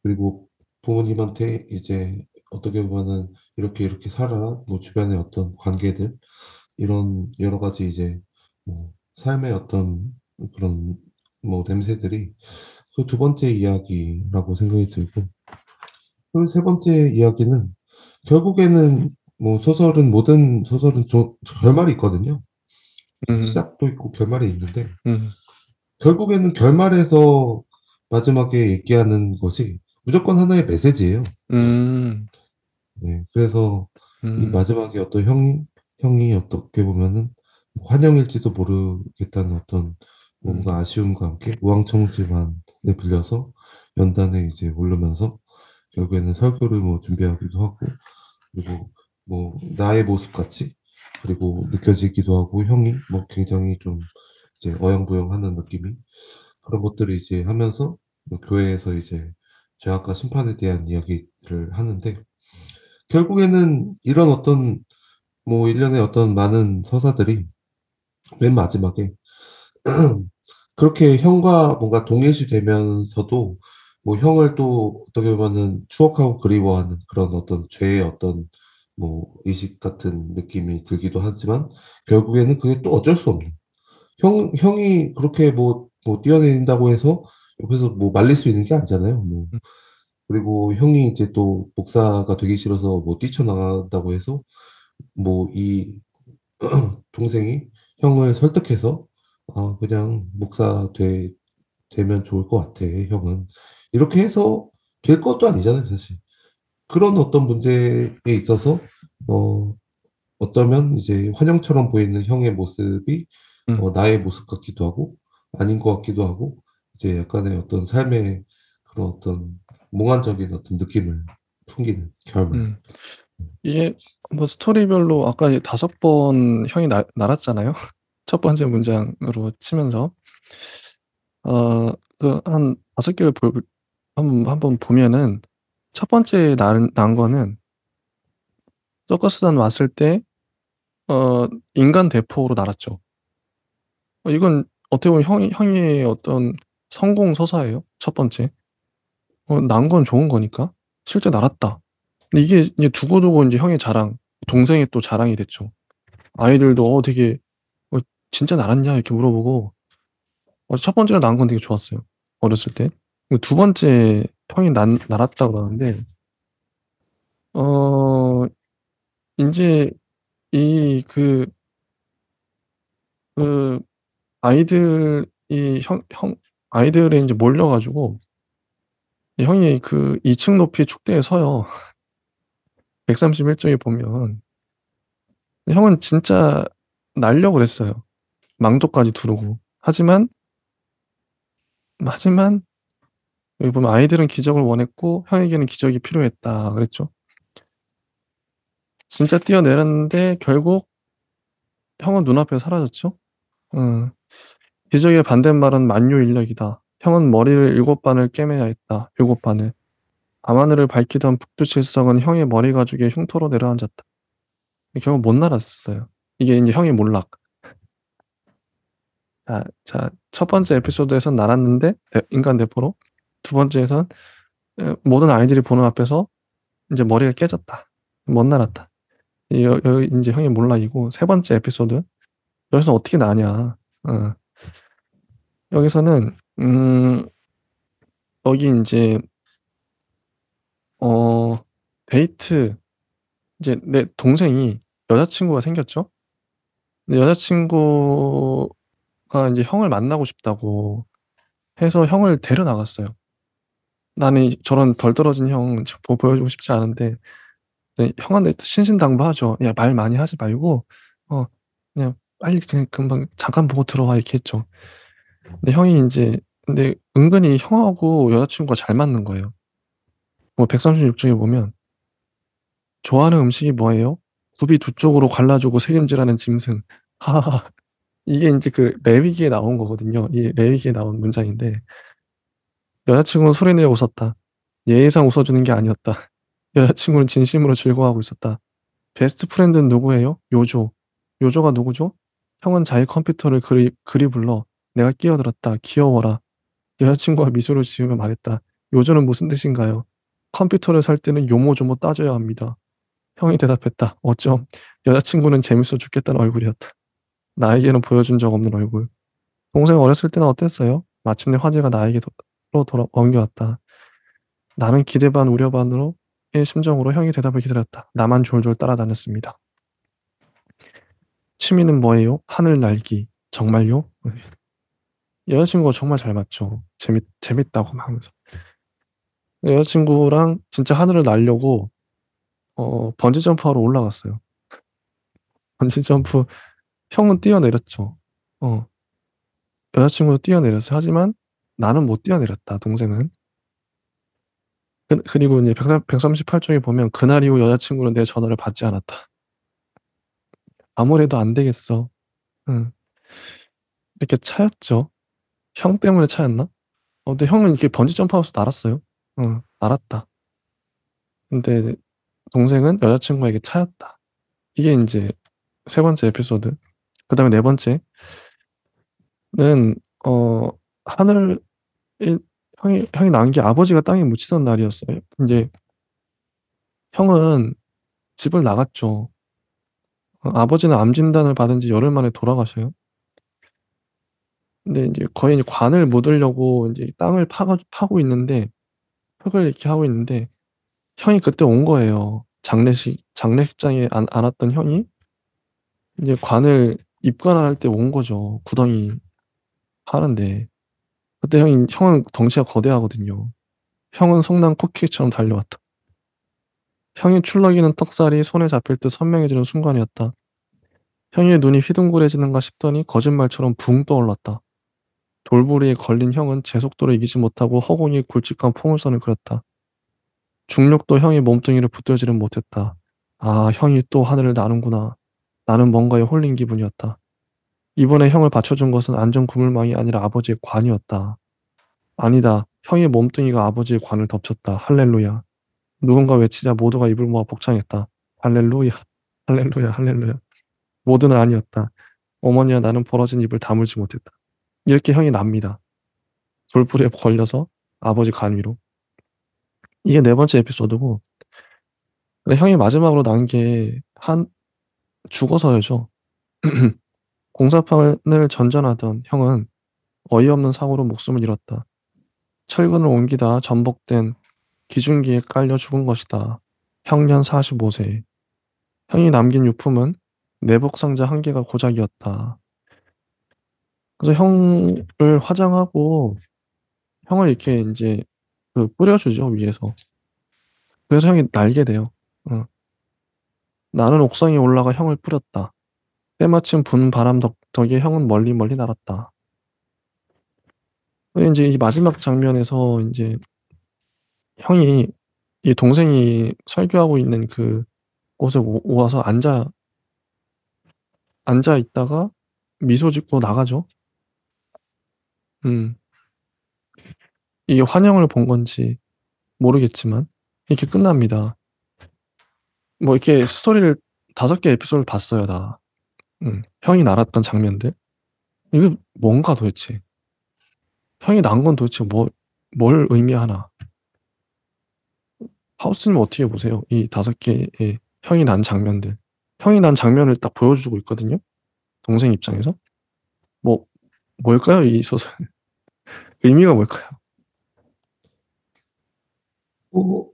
그리고 부모님한테 이제 어떻게 보면은 이렇게 이렇게 살아, 뭐 주변의 어떤 관계들, 이런 여러 가지 이제 뭐 삶의 어떤 그런 뭐 냄새들이 그 두 번째 이야기라고 생각이 들고, 그 세 번째 이야기는 결국에는 뭐 소설은 모든 소설은 결말이 있거든요. 음, 시작도 있고 결말이 있는데 음, 결국에는 결말에서 마지막에 얘기하는 것이 무조건 하나의 메시지예요. 음, 네, 그래서 이 음, 마지막에 어떤 형이 어떻게 보면은 환영일지도 모르겠다는 어떤 뭔가 음, 아쉬움과 함께 우왕청심환을 빌려서 연단에 이제 오르면서 결국에는 설교를 뭐 준비하기도 하고, 그리고 뭐 나의 모습 같이 그리고 느껴지기도 하고, 형이 뭐 굉장히 좀 이제 어영부영하는 느낌이, 그런 것들을 이제 하면서 뭐 교회에서 이제 죄악과 심판에 대한 이야기를 하는데, 결국에는 이런 어떤 뭐 일련의 어떤 많은 서사들이 맨 마지막에 그렇게 형과 뭔가 동일시 되면서도 뭐 형을 또 어떻게 보면은 추억하고 그리워하는 그런 어떤 죄의 어떤 뭐 의식 같은 느낌이 들기도 하지만, 결국에는 그게 또 어쩔 수 없는, 형이 그렇게 뭐 뛰어내린다고 해서 옆에서 뭐 말릴 수 있는 게 아니잖아요. 뭐 음, 그리고 형이 이제 또 목사가 되기 싫어서 뭐 뛰쳐나간다고 해서 뭐 이 동생이 형을 설득해서 그냥 되면 좋을 것 같아, 형은. 이렇게 해서 될 것도 아니잖아요, 사실. 그런 어떤 문제에 있어서, 어, 어쩌면 이제 환영처럼 보이는 형의 모습이 음, 나의 모습 같기도 하고, 아닌 것 같기도 하고, 이제 약간의 어떤 삶의 그런 어떤 몽환적인 어떤 느낌을 풍기는 결말. 음. 이게 뭐 스토리별로 아까 이제 5번 형이 날았잖아요. 첫 번째 문장으로 치면서 그 한 5개를 한번 보면은 첫 번째 난 거는 서커스단 왔을 때 어 인간 대포로 날았죠. 이건 어떻게 보면 형의 어떤 성공 서사예요, 첫 번째. 난 건 좋은 거니까. 실제 날았다. 근데 이게 이제 두고두고 인제 형의 자랑, 동생의 또 자랑이 됐죠. 아이들도 되게 "어 진짜 날았냐?" 이렇게 물어보고 첫 번째로 낳은 건 되게 좋았어요, 어렸을 때. 그리고 두 번째 형이 날았다 그러는데 어 인제 이 그 아이들이 아이들이 인제 몰려 가지고 이 형이 그 2층 높이 축대에 서요. 131 쪽에 보면. 형은 진짜 날려고 그랬어요, 망토까지 두르고. 하지만 여기 보면 "아이들은 기적을 원했고 형에게는 기적이 필요했다." 그랬죠. 진짜 뛰어내렸는데 결국 형은 눈앞에 사라졌죠. 음. 기적의 반대말은 만유인력이다. 형은 머리를 7반을 꿰매야 했다. 7반을. 밤하늘을 밝히던 북두칠성은 형의 머리 가죽에 흉터로 내려앉았다. 결국 못 날았어요. 이게 인제 형의 몰락. 첫 번째 에피소드에선 날았는데 인간 대포로. 두 번째에선 모든 아이들이 보는 앞에서 인제 머리가 깨졌다. 못 날았다. 여기 인제 형의 몰락이고, 세 번째 에피소드 여기서 어떻게 나냐. 어 여기서는 여기 인제 어 데이트 이제 내 동생이 여자친구가 생겼죠. 근데 여자친구가 인제 형을 만나고 싶다고 해서 형을 데려 나갔어요. 나는 저런 덜 떨어진 형 보여주고 싶지 않은데, 네, 형한테 신신당부하죠. "야 말 많이 하지 말고 어 그냥 빨리 그냥 금방 잠깐 보고 들어와." 이렇게 했죠. 근데 형이 인제 근데 은근히 형하고 여자친구가 잘 맞는 거예요. 뭐 136 쪽에 보면 "좋아하는 음식이 뭐예요? 굽이 두 쪽으로 갈라주고 책임지라는 짐승." 하하하. 이게 인제 그 레위기에 나온 거거든요. 이 레위기에 나온 문장인데, "여자친구는 소리내어 웃었다. 예의상 웃어 주는 게 아니었다." 여자친구는 진심으로 즐거워하고 있었다. 베스트 프렌드는 누구예요? 요조. 요조가 누구죠? 형은 자기 컴퓨터를 그리 불러 내가 끼어들었다. 귀여워라. 여자친구가 미소를 지으며 말했다. 요조는 무슨 뜻인가요? 컴퓨터를 살 때는 요모조모 따져야 합니다. 형이 대답했다. 어쩜 여자친구는 재밌어 죽겠다는 얼굴이었다. 나에게는 보여준 적 없는 얼굴. 동생 어렸을 때는 어땠어요? 마침내 화제가 나에게로 옮겨왔다. 나는 기대 반 우려 반으로의 심정으로 형의 대답을 기다렸다. 나만 졸졸 따라다녔습니다. 취미는 뭐예요? 하늘 날기. 정말요? 여자친구가 정말 잘 맞죠. 재밌다고 막 하면서. 여자친구랑 진짜 하늘을 날려고 번지 점프하러 올라갔어요. 번지 점프 형은 뛰어내렸죠. 어, 여자친구도 뛰어내렸어요. 하지만 나는 못 뛰어내렸다. 동생은. 그리고 이제 138쪽에 보면 그날 이후 여자친구는 내 전화를 받지 않았다. 아무래도 안 되겠어. 응. 이렇게 차였죠. 형 때문에 차였나? 근데 형은 이렇게 번지 점프하면서 날았어요. 응, 날았다. 근데 동생은 여자친구에게 차였다. 이게 이제 세 번째 에피소드. 그 다음에 네 번째는 어 하늘 형이 낳은 게 아버지가 땅에 묻히던 날이었어요. 이제 형은 집을 나갔죠. 아버지는 암 진단을 받은 지 열흘 만에 돌아가셔요. 근데 이제 거의 이제 관을 묻으려고 이제 땅을 파고 있는데 흙을 이렇게 하고 있는데 형이 그때 온 거예요. 장례식장에 안 왔던 형이 이제 관을 입관할 때 온 거죠. 구덩이 파는데 그때 형은 덩치가 거대하거든요. 형은 성난 코끼리처럼 달려왔다. 형이 출렁이는 턱살이 손에 잡힐 듯 선명해지는 순간이었다. 형의 눈이 휘둥그레지는가 싶더니 거짓말처럼 붕 떠올랐다. 돌부리에 걸린 형은 제 속도를 이기지 못하고 허공에 굵직한 포물선을 그렸다. 중력도 형의 몸뚱이를 붙들지는 못했다. 아, 형이 또 하늘을 나는구나. 나는 뭔가에 홀린 기분이었다. 이번에 형을 받쳐준 것은 안전 구물망이 아니라 아버지의 관이었다. 아니다. 형의 몸뚱이가 아버지의 관을 덮쳤다. 할렐루야. 누군가 외치자 모두가 입을 모아 복창했다. 할렐루야. 할렐루야. 할렐루야. 모두는 아니었다. 어머니와 나는 벌어진 입을 다물지 못했다. 이렇게 형이 납니다. 돌부리에 걸려서 아버지 관 위로. 이게 네 번째 에피소드고, 근데 형이 마지막으로 난 게 죽어서요죠. 공사판을 전전하던 형은 어이없는 사고로 목숨을 잃었다. 철근을 옮기다 전복된 기중기에 깔려 죽은 것이다. 형년 45세. 형이 남긴 유품은 내복 상자 한 개가 고작이었다. 그래서 형을 화장하고 형을 이렇게 이제 뿌려주죠, 위에서. 그래서 형이 날게 돼요. 어. 나는 옥상에 올라가 형을 뿌렸다. 때마침 부는 바람 덕에 형은 멀리 멀리 날았다. 근데 이제 이 마지막 장면에서 이제 형이 이 동생이 설교하고 있는 그 곳에 와서 앉아 있다가 미소 짓고 나가죠. 음, 이게 환영을 본 건지 모르겠지만 이렇게 끝납니다. 뭐 이렇게 스토리를 5개 에피소드를 봤어요, 나. 형이 날았던 장면들. 이게 뭔가 도대체. 형이 난 건 도대체 뭘 의미하나. 하우스님 어떻게 보세요? 이 5개의 형이 난 장면들. 형이 난 장면을 딱 보여주고 있거든요. 동생 입장에서. 뭐, 뭘까요? 이 소설. 의미가 뭘까요? 뭐,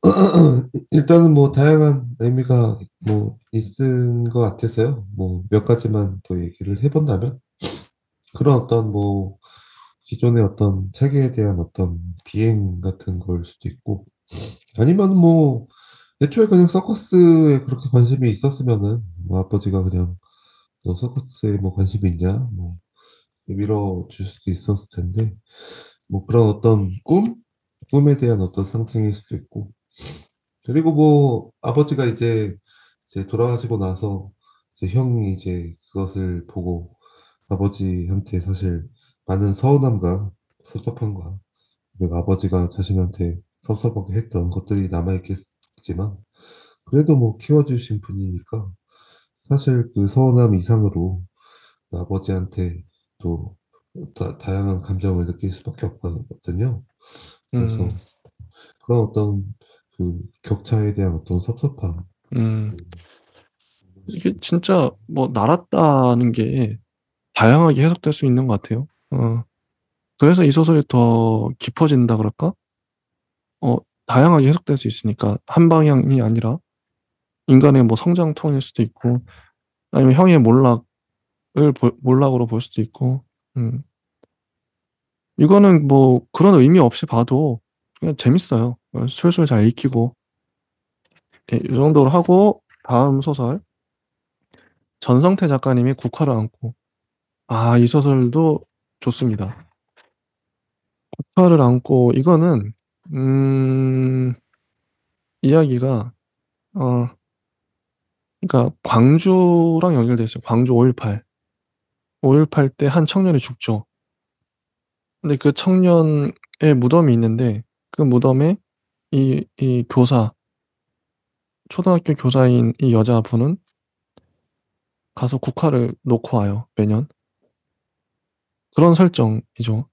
일단은 뭐 다양한 의미가 뭐 있은 것 같아서요. 뭐 몇 가지만 더 얘기를 해본다면 그런 어떤 뭐 기존의 어떤 체계에 대한 어떤 비행 같은 걸 수도 있고 아니면 뭐 애초에 그냥 서커스에 그렇게 관심이 있었으면은 뭐 아버지가 그냥 너 서커스에 뭐 관심이 있냐 뭐 밀어줄 수도 있었을 텐데 뭐 그런 어떤 꿈에 대한 어떤 상징일 수도 있고 그리고 뭐 아버지가 이제 돌아가시고 나서 이제 형이 이제 그것을 보고 아버지한테 사실 많은 서운함과 섭섭함과 그리고 아버지가 자신한테 섭섭하게 했던 것들이 남아있겠 있지만 그래도 뭐 키워주신 분이니까 사실 그 서운함 이상으로 그 아버지한테 또 다양한 감정을 느낄 수밖에 없거든요. 그래서 음, 그런 어떤 그 격차에 대한 어떤 섭섭함. 음. 음, 이게 진짜 뭐 날았다는 게 다양하게 해석될 수 있는 것 같아요. 그래서 이 소설이 더 깊어진다 그럴까? 어, 다양하게 해석될 수 있으니까 한 방향이 아니라 인간의 뭐 성장통일 수도 있고 아니면 형의 몰락으로 볼 수도 있고. 음. 이거는 뭐 그런 의미 없이 봐도 그냥 재밌어요. 술술 잘 익히고. 예, 이 정도로 하고 다음 소설 전성태 작가님이 국화를 안고. 아, 이 소설도 좋습니다. 국화를 안고 이거는 이야기가 어 그러니까 광주랑 연결돼 있어요. 광주 5.18. 5.18 때 한 청년이 죽죠. 근데 그 청년의 무덤이 있는데 그 무덤에 이 교사, 초등학교 교사인 이 여자분은 가서 국화를 놓고 와요. 매년. 그런 설정이죠.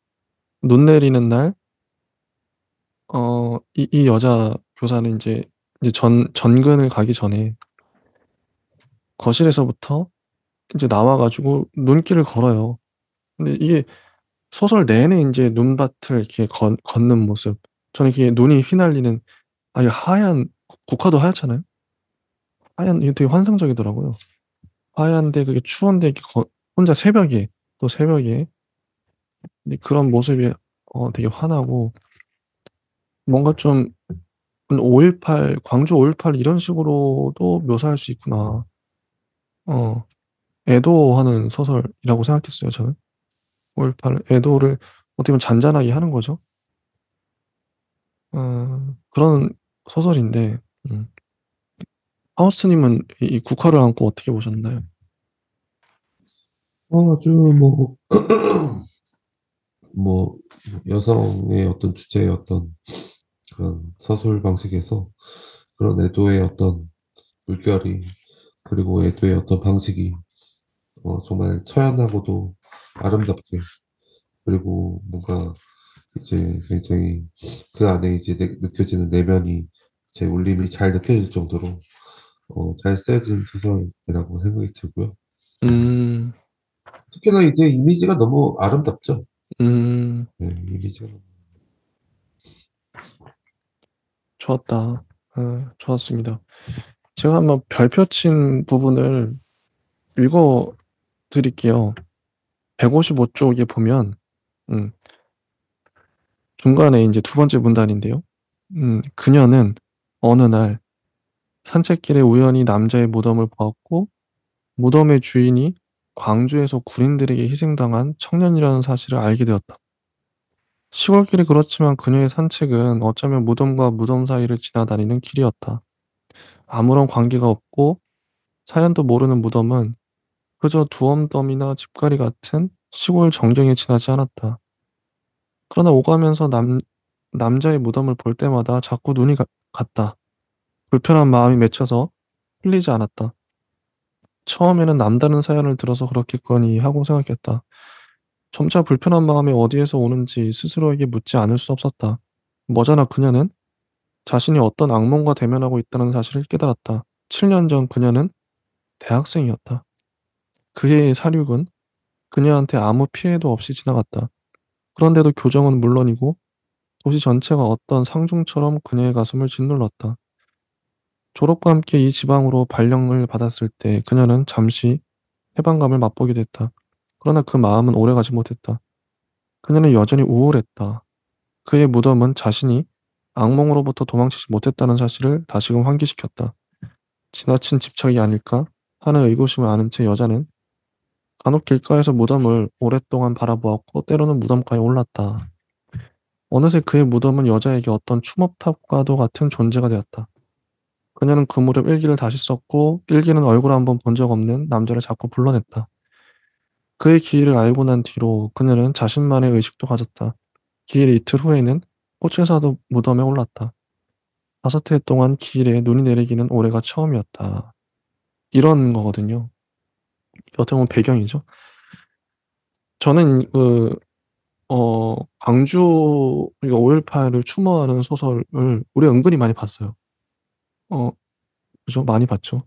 눈 내리는 날, 이 여자 교사는 이제 전근을 가기 전에 거실에서부터 이제 나와가지고 눈길을 걸어요. 근데 이게 소설 내내 이제 눈밭을 이렇게 걷는 모습. 저는 이게 눈이 휘날리는, 이 하얀, 국화도 하얗잖아요. 이게 되게 환상적이더라고요. 하얀데 그게 추운데 이렇게 혼자 새벽에, 또 새벽에, 근데 그런 모습이 되게 환하고, 뭔가 좀 5.18, 광주 5.18 이런 식으로도 묘사할 수 있구나. 어, 애도하는 소설이라고 생각했어요, 저는. 5.18, 애도를 어떻게 보면 잔잔하게 하는 거죠. 그런 소설인데, 음. 하우스님은 이 국화를 안고 어떻게 보셨나요? 아주 뭐, 뭐, 여성의 어떤 주제의 어떤 그런 서술 방식에서 그런 애도의 어떤 물결이 그리고 애도의 어떤 방식이 정말 처연하고도 아름답게 그리고 뭔가 이제 굉장히 그 안에 이제 느껴지는 내면이 제 울림이 잘 느껴질 정도로 잘 쓰여진 소설이라고 생각이 들고요. 음, 특히나 이제 이미지가 너무 아름답죠. 음, 네, 이미지가 좋았다. 좋았습니다. 제가 한번 별표 친 부분을 읽어 드릴게요. 155쪽에 보면, 음, 중간에 이제 두 번째 문단인데요. 그녀는 어느 날 산책길에 우연히 남자의 무덤을 보았고, 무덤의 주인이 광주에서 군인들에게 희생당한 청년이라는 사실을 알게 되었다. 시골길이 그렇지만 그녀의 산책은 어쩌면 무덤과 무덤 사이를 지나다니는 길이었다. 아무런 관계가 없고 사연도 모르는 무덤은 그저 두엄덤이나 집가리 같은 시골 정경에 지나지 않았다. 그러나 오가면서 남자의 무덤을 볼 때마다 자꾸 눈이 갔다. 불편한 마음이 맺혀서 풀리지 않았다. 처음에는 남다른 사연을 들어서 그렇겠거니 하고 생각했다. 점차 불편한 마음이 어디에서 오는지 스스로에게 묻지 않을 수 없었다. 머지나 그녀는 자신이 어떤 악몽과 대면하고 있다는 사실을 깨달았다. 7년 전 그녀는 대학생이었다. 그해의 사륙은 그녀한테 아무 피해도 없이 지나갔다. 그런데도 교정은 물론이고 도시 전체가 어떤 상중처럼 그녀의 가슴을 짓눌렀다. 졸업과 함께 이 지방으로 발령을 받았을 때 그녀는 잠시 해방감을 맛보게 됐다. 그러나 그 마음은 오래가지 못했다. 그녀는 여전히 우울했다. 그의 무덤은 자신이 악몽으로부터 도망치지 못했다는 사실을 다시금 환기시켰다. 지나친 집착이 아닐까 하는 의구심을 아는 채 여자는 간혹 길가에서 무덤을 오랫동안 바라보았고 때로는 무덤가에 올랐다. 어느새 그의 무덤은 여자에게 어떤 추모탑과도 같은 존재가 되었다. 그녀는 그 무렵 일기를 다시 썼고 일기는 얼굴 한번 본 적 없는 남자를 자꾸 불러냈다. 그의 기일을 알고 난 뒤로 그녀는 자신만의 의식도 가졌다. 기일 이틀 후에는 호출사도 무덤에 올랐다. 5해 동안 길에 눈이 내리기는 올해가 처음이었다. 이런 거거든요. 어떻게 보면 배경이죠. 저는 광주 5.18을 추모하는 소설을 우리 은근히 많이 봤어요. 어, 그죠? 많이 봤죠.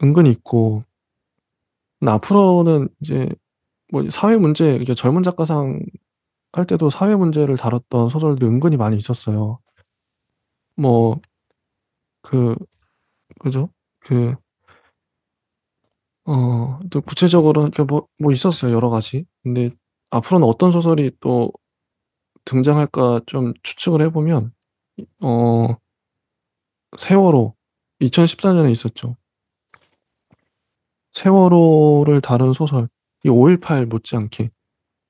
은근히 있고, 근데 앞으로는 이제 뭐 사회 문제, 이제 젊은 작가상 할 때도 사회 문제를 다뤘던 소설도 은근히 많이 있었어요. 뭐, 그, 그죠? 그, 또 구체적으로 이렇게 뭐 있었어요. 여러 가지. 근데 앞으로는 어떤 소설이 또 등장할까 좀 추측을 해보면, 어, 세월호, 2014년에 있었죠. 세월호를 다룬 소설, 이 5.18 못지않게.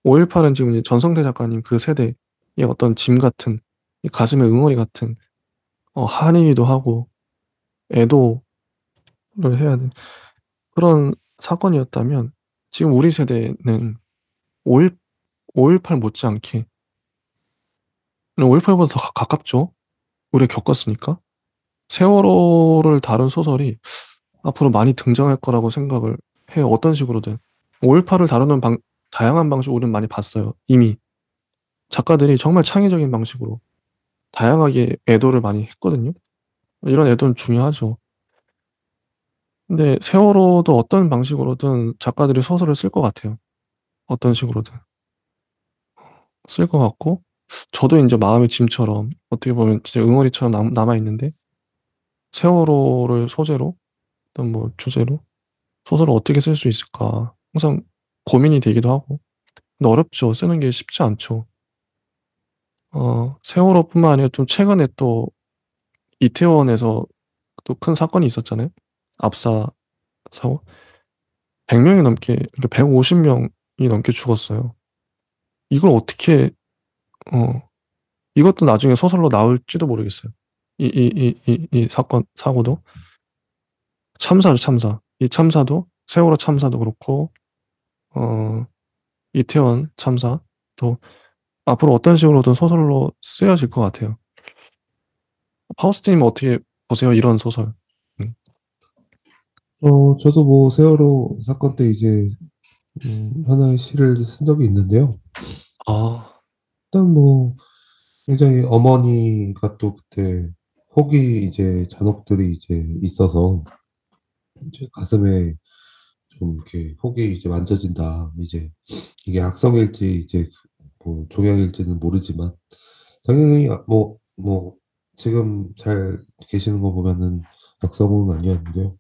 5.18은 지금 이제 전성대 작가님 그 세대의 어떤 짐 같은, 이 가슴에 응어리 같은, 한이기도 하고, 애도를 해야 되는 그런 사건이었다면, 지금 우리 세대는 5.1, 5.18 못지않게, 5.18보다 더 가깝죠? 우리가 겪었으니까. 세월호를 다룬 소설이 앞으로 많이 등장할 거라고 생각을 해요. 어떤 식으로든. 5.18을 다루는 다양한 방식 우리는 많이 봤어요. 이미. 작가들이 정말 창의적인 방식으로 다양하게 애도를 많이 했거든요. 이런 애도는 중요하죠. 근데 세월호도 어떤 방식으로든 작가들이 소설을 쓸 것 같아요. 어떤 식으로든. 쓸 것 같고, 저도 이제 마음의 짐처럼 어떻게 보면 진짜 응어리처럼 남아있는데, 세월호를 소재로, 어떤 뭐 주제로 소설을 어떻게 쓸 수 있을까. 항상 고민이 되기도 하고. 근데 어렵죠. 쓰는 게 쉽지 않죠. 세월호뿐만 아니라 좀 최근에 또 이태원에서 또 큰 사건이 있었잖아요. 압사 사고. 100명이 넘게, 그러니까 150명이 넘게 죽었어요. 이걸 어떻게, 어, 이것도 나중에 소설로 나올지도 모르겠어요. 이 사건, 사고도. 참사죠, 참사. 이 참사도, 세월호 참사도 그렇고, 어, 이태원 참사도 앞으로 어떤 식으로든 소설로 쓰여질 것 같아요. 파우스트님 어떻게 보세요? 이런 소설. 음. 저도 뭐 세월호 사건 때 이제 하나의 시를 쓴 적이 있는데요. 아, 일단 뭐 굉장히 어머니가 또 그때 혹이 이제 잔혹들이 이제 있어서 이제 가슴에 좀 이렇게 혹이 이제 만져진다. 이제 이게 악성일지 이제 뭐 종양일지는 모르지만 당연히 뭐 지금 잘 계시는 거 보면은 악성은 아니었는데요.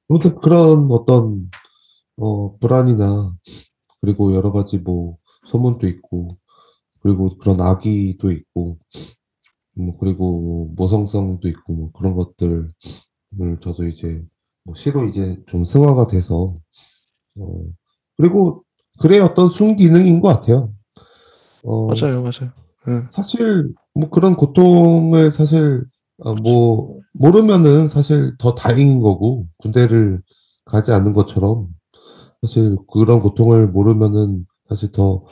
아무튼 그런 어떤 불안이나 그리고 여러 가지 뭐 소문도 있고 그리고 그런 악의도 있고 뭐 그리고 모성성도 있고 뭐 그런 것들을 저도 이제 뭐 시로 이제 좀 승화가 돼서 어 그리고 글의 어떤 순기능인 것 같아요. 어 맞아요, 맞아요. 예, 사실 뭐 그런 고통을 사실 그렇죠. 뭐 모르면은 사실 더 다행인 거고 군대를 가지 않는 것처럼 사실 그런 고통을 모르면은 사실 더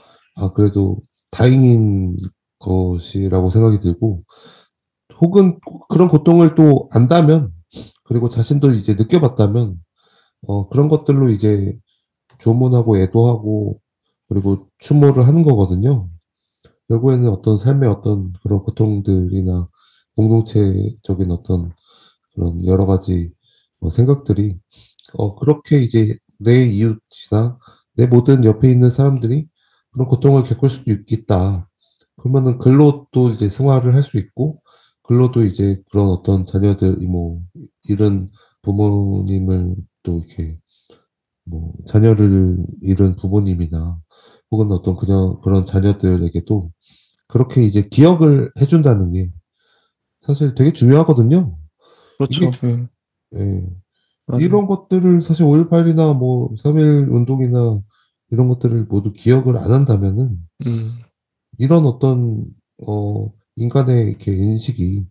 그래도 다행인 것이라고 생각이 들고 혹은 그런 고통을 또 안다면 그리고 자신도 이제 느껴봤다면 그런 것들로 이제 조문하고 애도하고 그리고 추모를 하는 거거든요. 결국에는 어떤 삶의 어떤 그런 고통들이나 공동체적인 어떤 그런 여러 가지 생각들이 그렇게 이제 내 이웃이나 내 모든 옆에 있는 사람들이 그런 고통을 겪을 수도 있겠다. 그러면은 글로 또 이제 승화를 할 수 있고 글로도 이제 그런 어떤 자녀들 뭐 잃은 부모님을 또 이렇게 뭐 자녀를 잃은 부모님이나 혹은 어떤 그냥 그런 자녀들에게도 그렇게 이제 기억을 해준다는 게 사실 되게 중요하거든요. 그렇죠. 이게 예, 예, 맞아요. 이런 것들을 사실 5.18이나 뭐 3.1 운동이나 이런 것들을 모두 기억을 안 한다면은 음, 이런 어떤 인간의 이렇게 인식이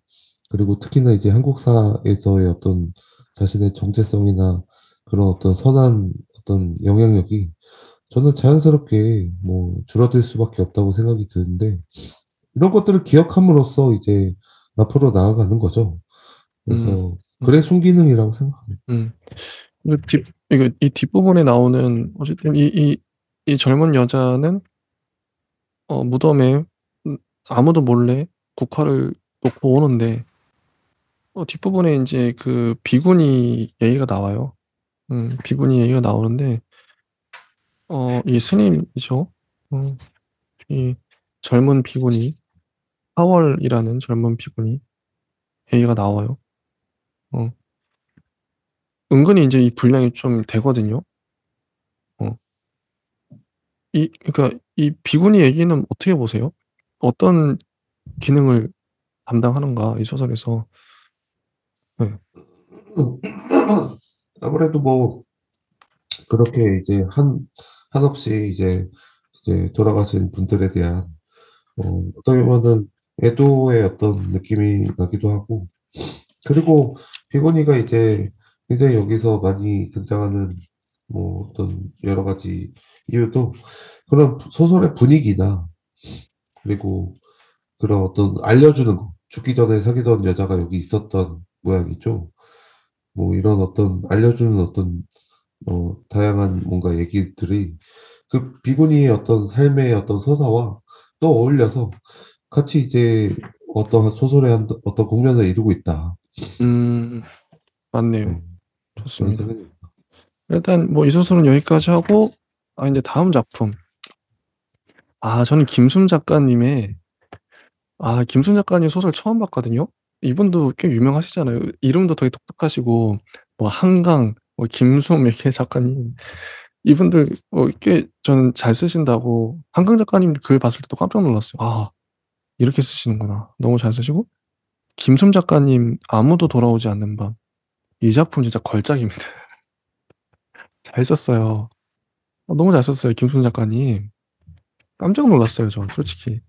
그리고 특히나 이제 한국사에서의 어떤 자신의 정체성이나 그런 어떤 선한 어떤 영향력이 저는 자연스럽게 뭐 줄어들 수밖에 없다고 생각이 드는데 이런 것들을 기억함으로써 이제 앞으로 나아가는 거죠. 음, 그래서 음, 그래 순기능이라고 생각합니다. 음. 이 뒷부분에 나오는, 어쨌든 이 젊은 여자는, 무덤에, 음, 아무도 몰래 국화를 놓고 오는데, 뒷부분에 이제 그 비구니 얘기가 나와요. 비구니 얘기가 나오는데, 이 스님이죠. 어, 이 젊은 비구니, 하월이라는 젊은 비구니 얘기가 나와요. 어, 은근히 이제 이 분량이 좀 되거든요. 어, 그러니까 이 비구니 얘기는 어떻게 보세요? 어떤 기능을 담당하는가, 이 소설에서. 네. 아무래도 뭐 그렇게 이제 한없이 이제 돌아가신 분들에 대한 어떻게 보면은 애도의 어떤 느낌이 나기도 하고, 그리고 비고니가 이제 굉장히 여기서 많이 등장하는 뭐 어떤 여러 가지 이유도 그런 소설의 분위기나, 그리고 그런 어떤 알려주는 거, 죽기 전에 사귀던 여자가 여기 있었던 모양이죠. 뭐 이런 어떤 알려주는 어떤 다양한 뭔가 얘기들이 그 비구니의 어떤 삶의 어떤 서사와 또 어울려서 같이 이제 어떤 소설의 어떤 국면을 이루고 있다. 음, 맞네요. 네, 그런 좋습니다. 생각이. 일단 뭐 이 소설은 여기까지 하고, 이제 다음 작품. 저는 김순 작가님 소설 처음 봤거든요. 이분도 꽤 유명하시잖아요. 이름도 되게 독특하시고, 뭐 한강, 뭐 김숨 이렇게 작가님, 이분들 꽤 저는 잘 쓰신다고, 한강 작가님 글 봤을 때도 깜짝 놀랐어요. 이렇게 쓰시는구나. 너무 잘 쓰시고, 김숨 작가님 아무도 돌아오지 않는 밤. 이 작품 진짜 걸작입니다. 잘 썼어요. 너무 잘 썼어요, 김숨 작가님. 깜짝 놀랐어요, 저 솔직히.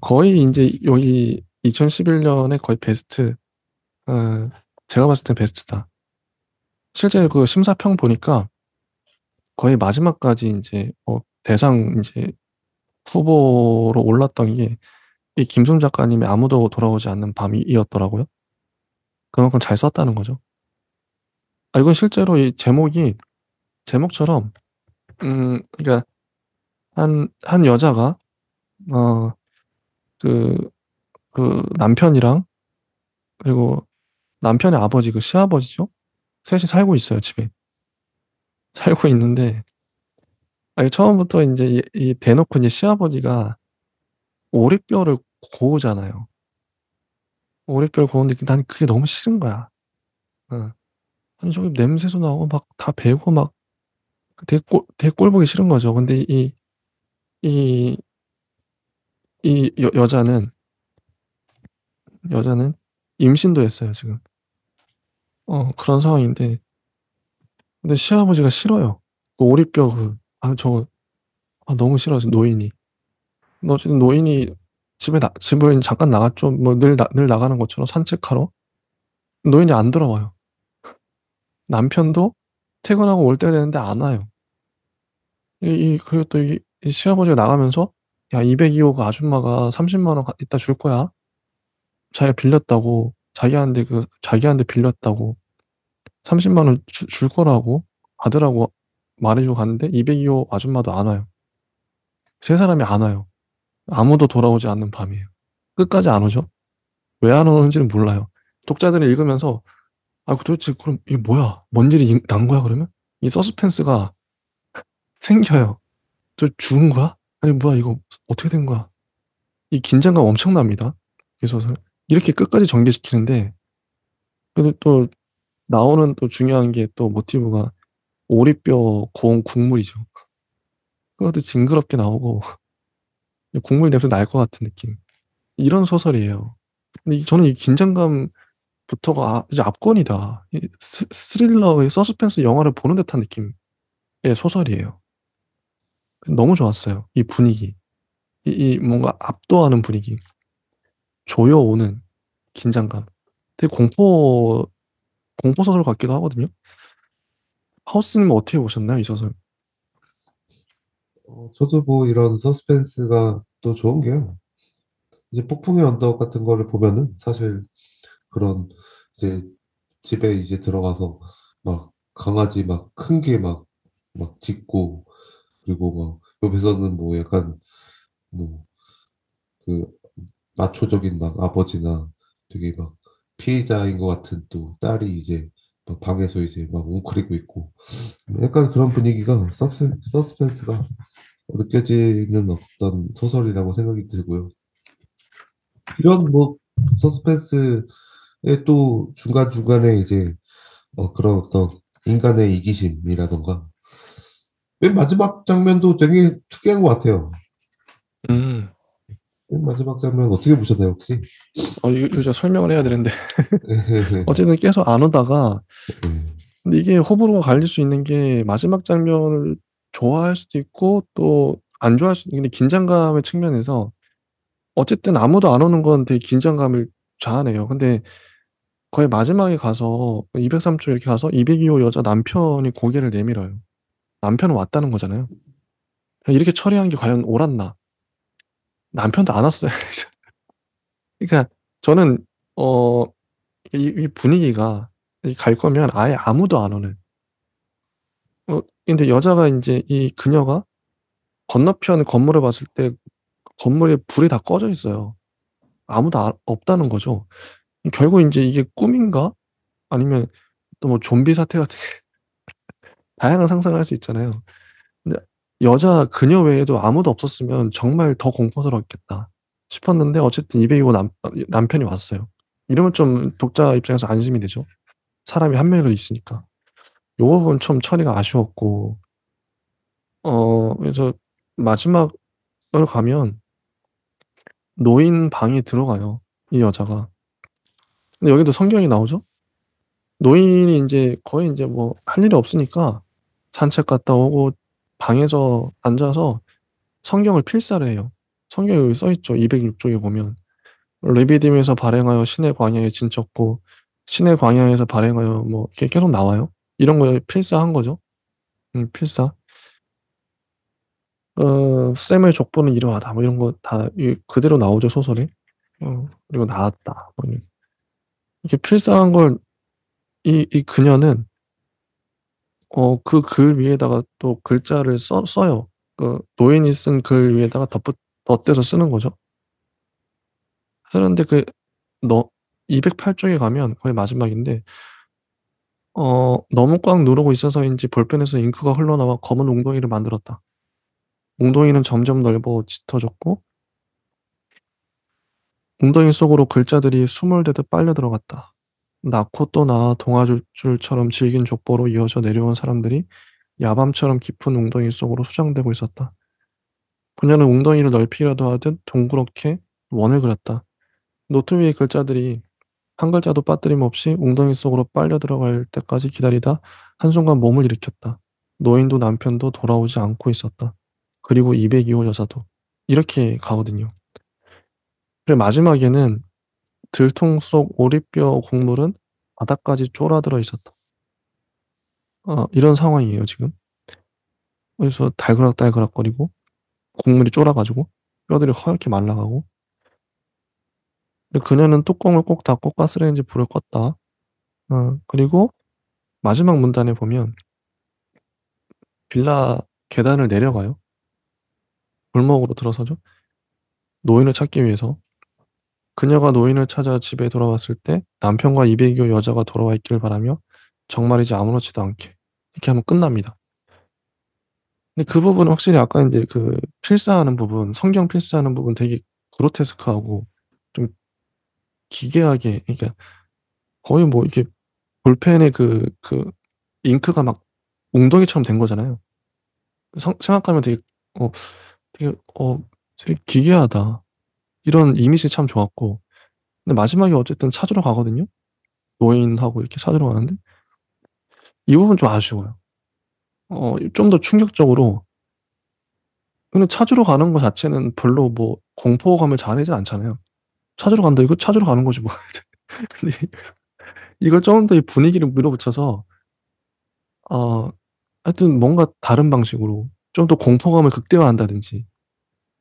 거의 이제 여기 2011년에 거의 베스트, 어, 제가 봤을 땐 베스트다. 실제 그 심사평 보니까 거의 마지막까지 이제 대상 이제 후보로 올랐던 게 이 김숨 작가님의 아무도 돌아오지 않는 밤이었더라고요. 그만큼 잘 썼다는 거죠. 이건 실제로 이 제목처럼, 그러니까 한 여자가, 어, 그, 그 남편이랑, 그리고 남편의 아버지, 그 시아버지죠? 셋이 살고 있어요, 집에. 살고 있는데, 처음부터 이제 이 대놓고 이제 시아버지가 오리뼈를 고우잖아요. 오리뼈를 고우는데 난 그게 너무 싫은 거야. 어. 아니, 저기 냄새도 나고 막 다 배고 막 되게 꼴 보기 싫은 거죠. 근데 이, 여자는 임신도 했어요, 지금. 그런 상황인데, 근데 시아버지가 싫어요. 그 오리뼈 저거, 너무 싫어서 노인이. 어쨌든 노인이 집을 잠깐 나갔죠. 뭐 늘 나가는 것처럼 산책하러. 노인이 안 돌아와요. 남편도 퇴근하고 올 때가 되는데 안 와요. 그리고 또 이 시아버지가 나가면서, 야, 202호가 아줌마가 30만 원 이따 줄 거야. 자기가 빌렸다고, 자기한테 빌렸다고 30만 원 줄 거라고 아들하고 말해주고 갔는데 202호 아줌마도 안 와요. 세 사람이 안 와요. 아무도 돌아오지 않는 밤이에요. 끝까지 안 오죠? 왜 안 오는지는 몰라요. 독자들이 읽으면서, 도대체 그럼 이게 뭐야? 뭔 일이 난 거야, 그러면? 이 서스펜스가 생겨요. 저 죽은 거야? 아니, 뭐야, 이거 어떻게 된 거야? 이 긴장감 엄청납니다. 이 소설. 이렇게 끝까지 전개시키는데, 그래도 또 나오는 또 중요한 게 또 모티브가 오리뼈 고운 국물이죠. 그것도 징그럽게 나오고, 국물 냄새 날 것 같은 느낌. 이런 소설이에요. 근데 저는 이 긴장감부터가 이제 압권이다. 스릴러의 서스펜스 영화를 보는 듯한 느낌의 소설이에요. 너무 좋았어요. 이 분위기. 이 뭔가 압도하는 분위기. 조여오는 긴장감. 되게 공포 소설 같기도 하거든요. 하우스님 어떻게 보셨나요, 이 소설? 저도 뭐 이런 서스펜스가 또 좋은 게요. 이제 폭풍의 언덕 같은 거를 보면은 사실 그런 이제 집에 이제 들어가서 막 강아지 막 큰 게 막 짖고 그리고 막 옆에서는 뭐 약간 뭐 그 마초적인 막 아버지나 되게 막 피해자인 것 같은 또 딸이 이제 막 방에서 이제 막 웅크리고 있고 약간 그런 분위기가 서스펜스가 느껴지는 어떤 소설이라고 생각이 들고요. 이런 뭐 서스펜스의 또 중간중간에 이제 그런 어떤 인간의 이기심이라던가 맨 마지막 장면도 되게 특이한 것 같아요. 음. 맨 마지막 장면 어떻게 보셨나요, 혹시? 이거 제가 설명을 해야 되는데 어쨌든 계속 안 오다가 근데 이게 호불호가 갈릴 수 있는 게 마지막 장면을 좋아할 수도 있고 또 안 좋아할 수도 있는데 긴장감의 측면에서 어쨌든 아무도 안 오는 건 되게 긴장감을 자아내요. 근데 거의 마지막에 가서 203조 이렇게 가서 202호 여자 남편이 고개를 내밀어요. 남편은 왔다는 거잖아요. 이렇게 처리한 게 과연 옳았나? 남편도 안 왔어요. 그러니까 저는 어 이 분위기가 갈 거면 아예 아무도 안 오는 근데 여자가 인제 이 그녀가 건너편 건물을 봤을 때 건물에 불이 다 꺼져 있어요. 아무도 없다는 거죠. 결국 인제 이게 꿈인가? 아니면 또 뭐 좀비 사태 같은 다양한 상상을 할 수 있잖아요. 근데 여자 그녀 외에도 아무도 없었으면 정말 더 공포스러웠겠다 싶었는데 어쨌든 202호 남편이 왔어요. 이러면 좀 독자 입장에서 안심이 되죠. 사람이 한 명이라도 있으니까. 요 부분 좀 처리가 아쉬웠고 그래서 마지막으로 가면 노인 방에 들어가요, 이 여자가. 근데 여기도 성경이 나오죠. 노인이 인제 거의 인제 뭐 할 일이 없으니까 산책 갔다 오고 방에서 앉아서 성경을 필사를 해요. 성경에 여기 써 있죠. 206 쪽에 보면 레비딤에서 발행하여 신의 광야에 진쳤고 신의 광야에서 발행하여 뭐 이렇게 계속 나와요. 이런 거 필사한 거죠. 필사. "셈의 족보는 이러하다." 뭐 이런 거 다 그대로 나오죠, 소설에. 그리고 "나았다." 뭐 이렇게 필사한 걸 이 그녀는 그 글 위에다가 또 글자를 써요. 그 노인이 쓴 글 위에다가 덧대서 쓰는 거죠. 그런데 너 208 쪽에 가면 거의 마지막인데 "너무 꽉 누르고 있어서인지 볼펜에서 잉크가 흘러나와 검은 웅덩이를 만들었다. 웅덩이는 점점 넓어 짙어졌고 웅덩이 속으로 글자들이 수몰되듯 빨려 들어갔다. 낳고 또 낳아 동아줄줄처럼 질긴 족보로 이어져 내려온 사람들이 야밤처럼 깊은 웅덩이 속으로 수장되고 있었다. 그녀는 웅덩이를 넓히려도 하듯 동그랗게 원을 그렸다. 노트 위의 글자들이 한 글자도 빠뜨림 없이 웅덩이 속으로 빨려 들어갈 때까지 기다리다 한순간 몸을 일으켰다. 노인도 남편도 돌아오지 않고 있었다. 그리고 202호 여자도. 이렇게 가거든요. 그리고 마지막에는 들통 속 오리뼈 국물은 바닥까지 쫄아들어 있었다. 이런 상황이에요, 지금. 그래서 달그락달그락거리고 국물이 쫄아 가지고 뼈들이 허옇게 말라가고 근데 그녀는 뚜껑을 꼭 닫고 가스레인지 불을 껐다. 그리고 마지막 문단에 보면 빌라 계단을 내려가요. 골목으로 들어서죠. 노인을 찾기 위해서. 그녀가 노인을 찾아 집에 돌아왔을 때 남편과 202호 여자가 돌아와 있기를 바라며 정말이지 아무렇지도 않게 이렇게 하면 끝납니다. 근데 그 부분은 확실히 아까 인제 필사하는 부분, 성경 필사하는 부분 되게 그로테스크하고 좀 기괴하게 그러니까 거의 뭐 이렇게 볼펜에 잉크가 막 웅덩이처럼 된 거잖아요. 생각하면 어 되게 '되게 기괴하다.' 이런 이미지 참 좋았고 근데 마지막에 어쨌든 찾으러 가거든요. 노인하고 이렇게 찾으러 가는데 이 부분 좀 아쉬워요. 좀 더 충격적으로 근데 찾으러 가는 거 자체는 별로 뭐 공포감을 자아내진 않잖아요. '찾으러 간다.' 이거 찾으러 가는 거지 뭐. 근데 이걸 좀 더 이 분위기를 밀어붙여서 어 하여튼 뭔가 다른 방식으로 좀 더 공포감을 극대화한다든지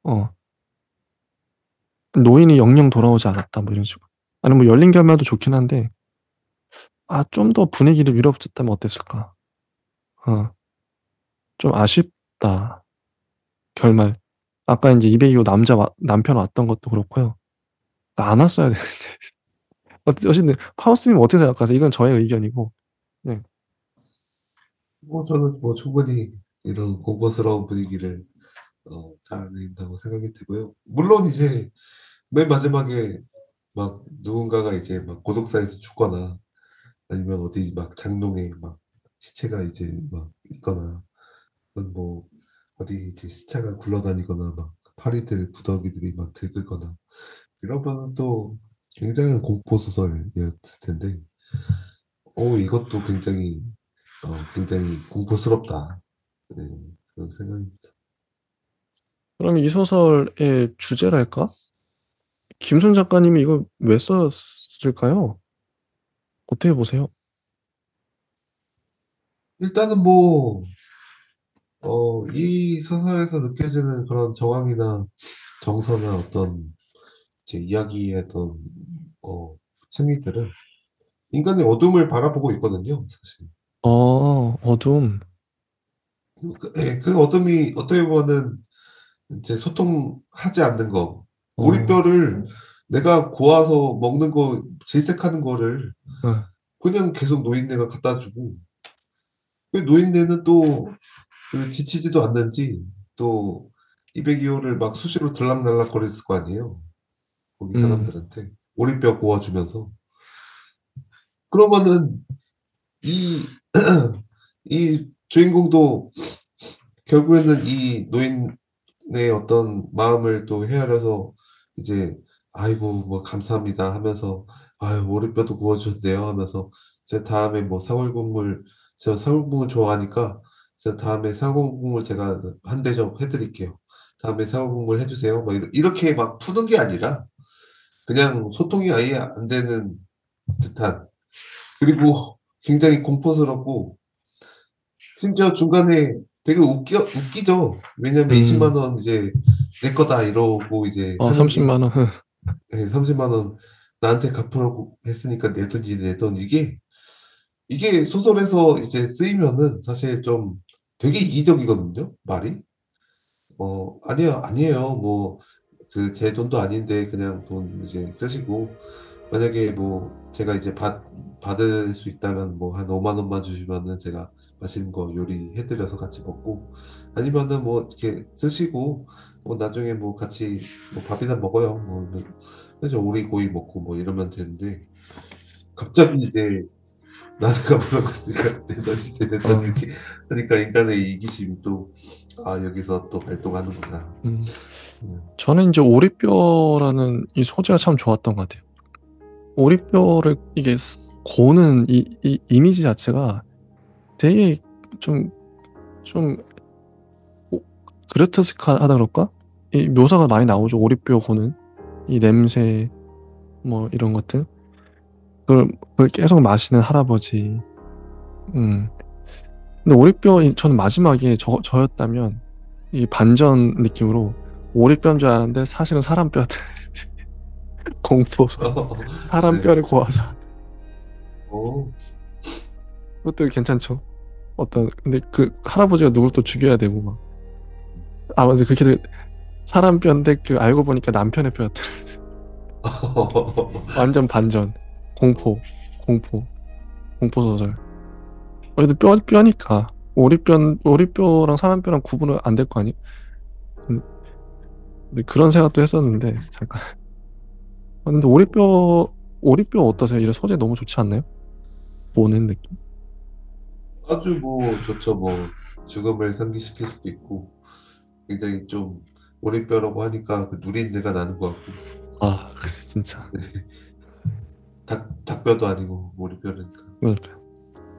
어 노인이 영영 돌아오지 않았다 뭐 이런 식으로. 아니 뭐 열린 결말도 좋긴 한데 좀 더 분위기를 밀어붙였다면 어땠을까? 어, 좀 아쉽다. 결말. 아까 이제 202호 남편 왔던 것도 그렇고요. 안 왔어야 되는데. 어쨌든 파우스님 어떻게 생각하세요? 이건 저의 의견이고. 네. 뭐 저는 뭐 충분히 이런 공포스러운 분위기를 잘 낸다고 생각이 되고요. 물론 이제 맨 마지막에 막 누군가가 이제 막 고독사에서 죽거나 아니면 어디 막 장롱에 막 시체가 이제 막 있거나 또는 뭐 어디 이제 시체가 굴러다니거나 막 파리들 구더기들이 막 들끓거나 이런 거는 또 굉장한 공포 소설이었을 텐데 이것도 굉장히 공포스럽다. 네, 그런 생각입니다. 그럼 이 소설의 주제랄까? 김순 작가님이 이거 왜 썼을까요? 어떻게 보세요? 일단은 뭐 이 소설에서 느껴지는 그런 정황이나 정서나 어떤 제 이야기의 어떤 층위들은 인간의 어둠을 바라보고 있거든요, 사실. 어둠. 그 어둠이 어떻게 보면은 이제 소통하지 않는 거, 어, 오리뼈를 내가 고아서 먹는 거, 질색하는 거를 어, 그냥 계속 노인네가 갖다 주고, 그 노인네는 또 그 지치지도 않는지 또 202호를 막 수시로 들락날락 거렸을 거 아니에요. 거기 음, 사람들한테 오리뼈 고아주면서. 그러면은 이, 이 주인공도 결국에는 이 노인의 어떤 마음을 또 헤아려서 이제 아이고 뭐 감사합니다 하면서 아유 오리뼈도 구워주셨네요 하면서 제 다음에 뭐 사골국물 제가 사골국물 좋아하니까 제가 다음에 사골국물 제가 한 대접 해드릴게요. 다음에 사골국물 해주세요. 막 이렇게 막 푸는 게 아니라 그냥 소통이 아예 안 되는 듯한 그리고 굉장히 공포스럽고 심지어 중간에 되게 웃기죠. 왜냐면 20만 음, 원 이제 내 거다 이러고 이제 하는데 30만 원. 30만 원 나한테 갚으라고 했으니까 내 돈이지 내 돈. 이게 소설에서 이제 쓰이면은 사실 좀 되게 이기적이거든요. 말이. 아니요, 아니에요. 뭐 그 제 돈도 아닌데 그냥 돈 이제 쓰시고 만약에 뭐 제가 이제 받을 수 있다면 뭐 한 5만 원만 주시면은 제가 맛있는 거 요리해드려서 같이 먹고 아니면은 뭐 이렇게 쓰시고 뭐 나중에 뭐 같이 뭐 밥이나 먹어요. 뭐 그래서 오리고기 먹고 뭐 이러면 되는데 갑자기 이제 나는 뭐라고 했으니까 내 던지 어, 이렇게 하니까 인간의 이기심이 또 여기서 또 발동하는구나. 음. 음. 저는 이제 오리뼈라는 이 소재가 참 좋았던 것 같아요. 오리뼈를 이게 고는 이 이미지 자체가 되게 좀, 좀, 그레테스크하다 그럴까? 이 묘사가 많이 나오죠. 오리뼈 고는. 이 냄새, 뭐, 이런 것들. 그걸 계속 마시는 할아버지. 음. 근데 저는 마지막에 저였다면, 이 반전 느낌으로 오리뼈인 줄 알았는데 사실은 사람 뼈들. 공포. 사람 네. 뼈를 고아서. 어, 그것도 괜찮죠. 근데 그 할아버지가 누굴 또 죽여야 되고 막. 맞아. 그렇게 사람 뼈인데 알고 보니까 남편의 뼈였더라. 완전 반전. 공포, 공포, 공포 소설. 그래도 뼈니까. 오리뼈랑 사람뼈랑 구분은 안 될 거 아니? 근- 근데 그런 생각도 했었는데, 잠깐. 근데 오리뼈 어떠세요? 이런 소재 너무 좋지 않나요? 보는 느낌. 아주 뭐 좋죠. 뭐 죽음을 상기시킬 수도 있고 굉장히 좀 오리뼈라고 하니까 그 누린내가 나는 것 같고 그래, 진짜. 닭뼈도 아니고 오리뼈니까. 그러니까.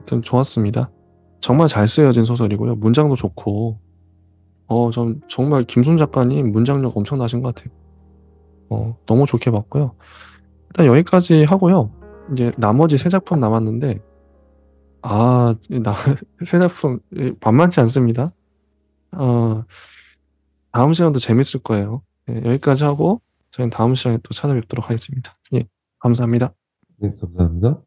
좀 좋았습니다. 정말 잘 쓰여진 소설이고요. 문장도 좋고, 전 정말 김순 작가님 문장력 엄청나신 것 같아요. 너무 좋게 봤고요. 일단 여기까지 하고요. 이제 나머지 세 작품 남았는데, 세 작품 만만치 않습니다. 어, 다음 시간도 재밌을 거예요. 네, 여기까지 하고, 저희는 다음 시간에 또 찾아뵙도록 하겠습니다. 예, 감사합니다. 네, 감사합니다.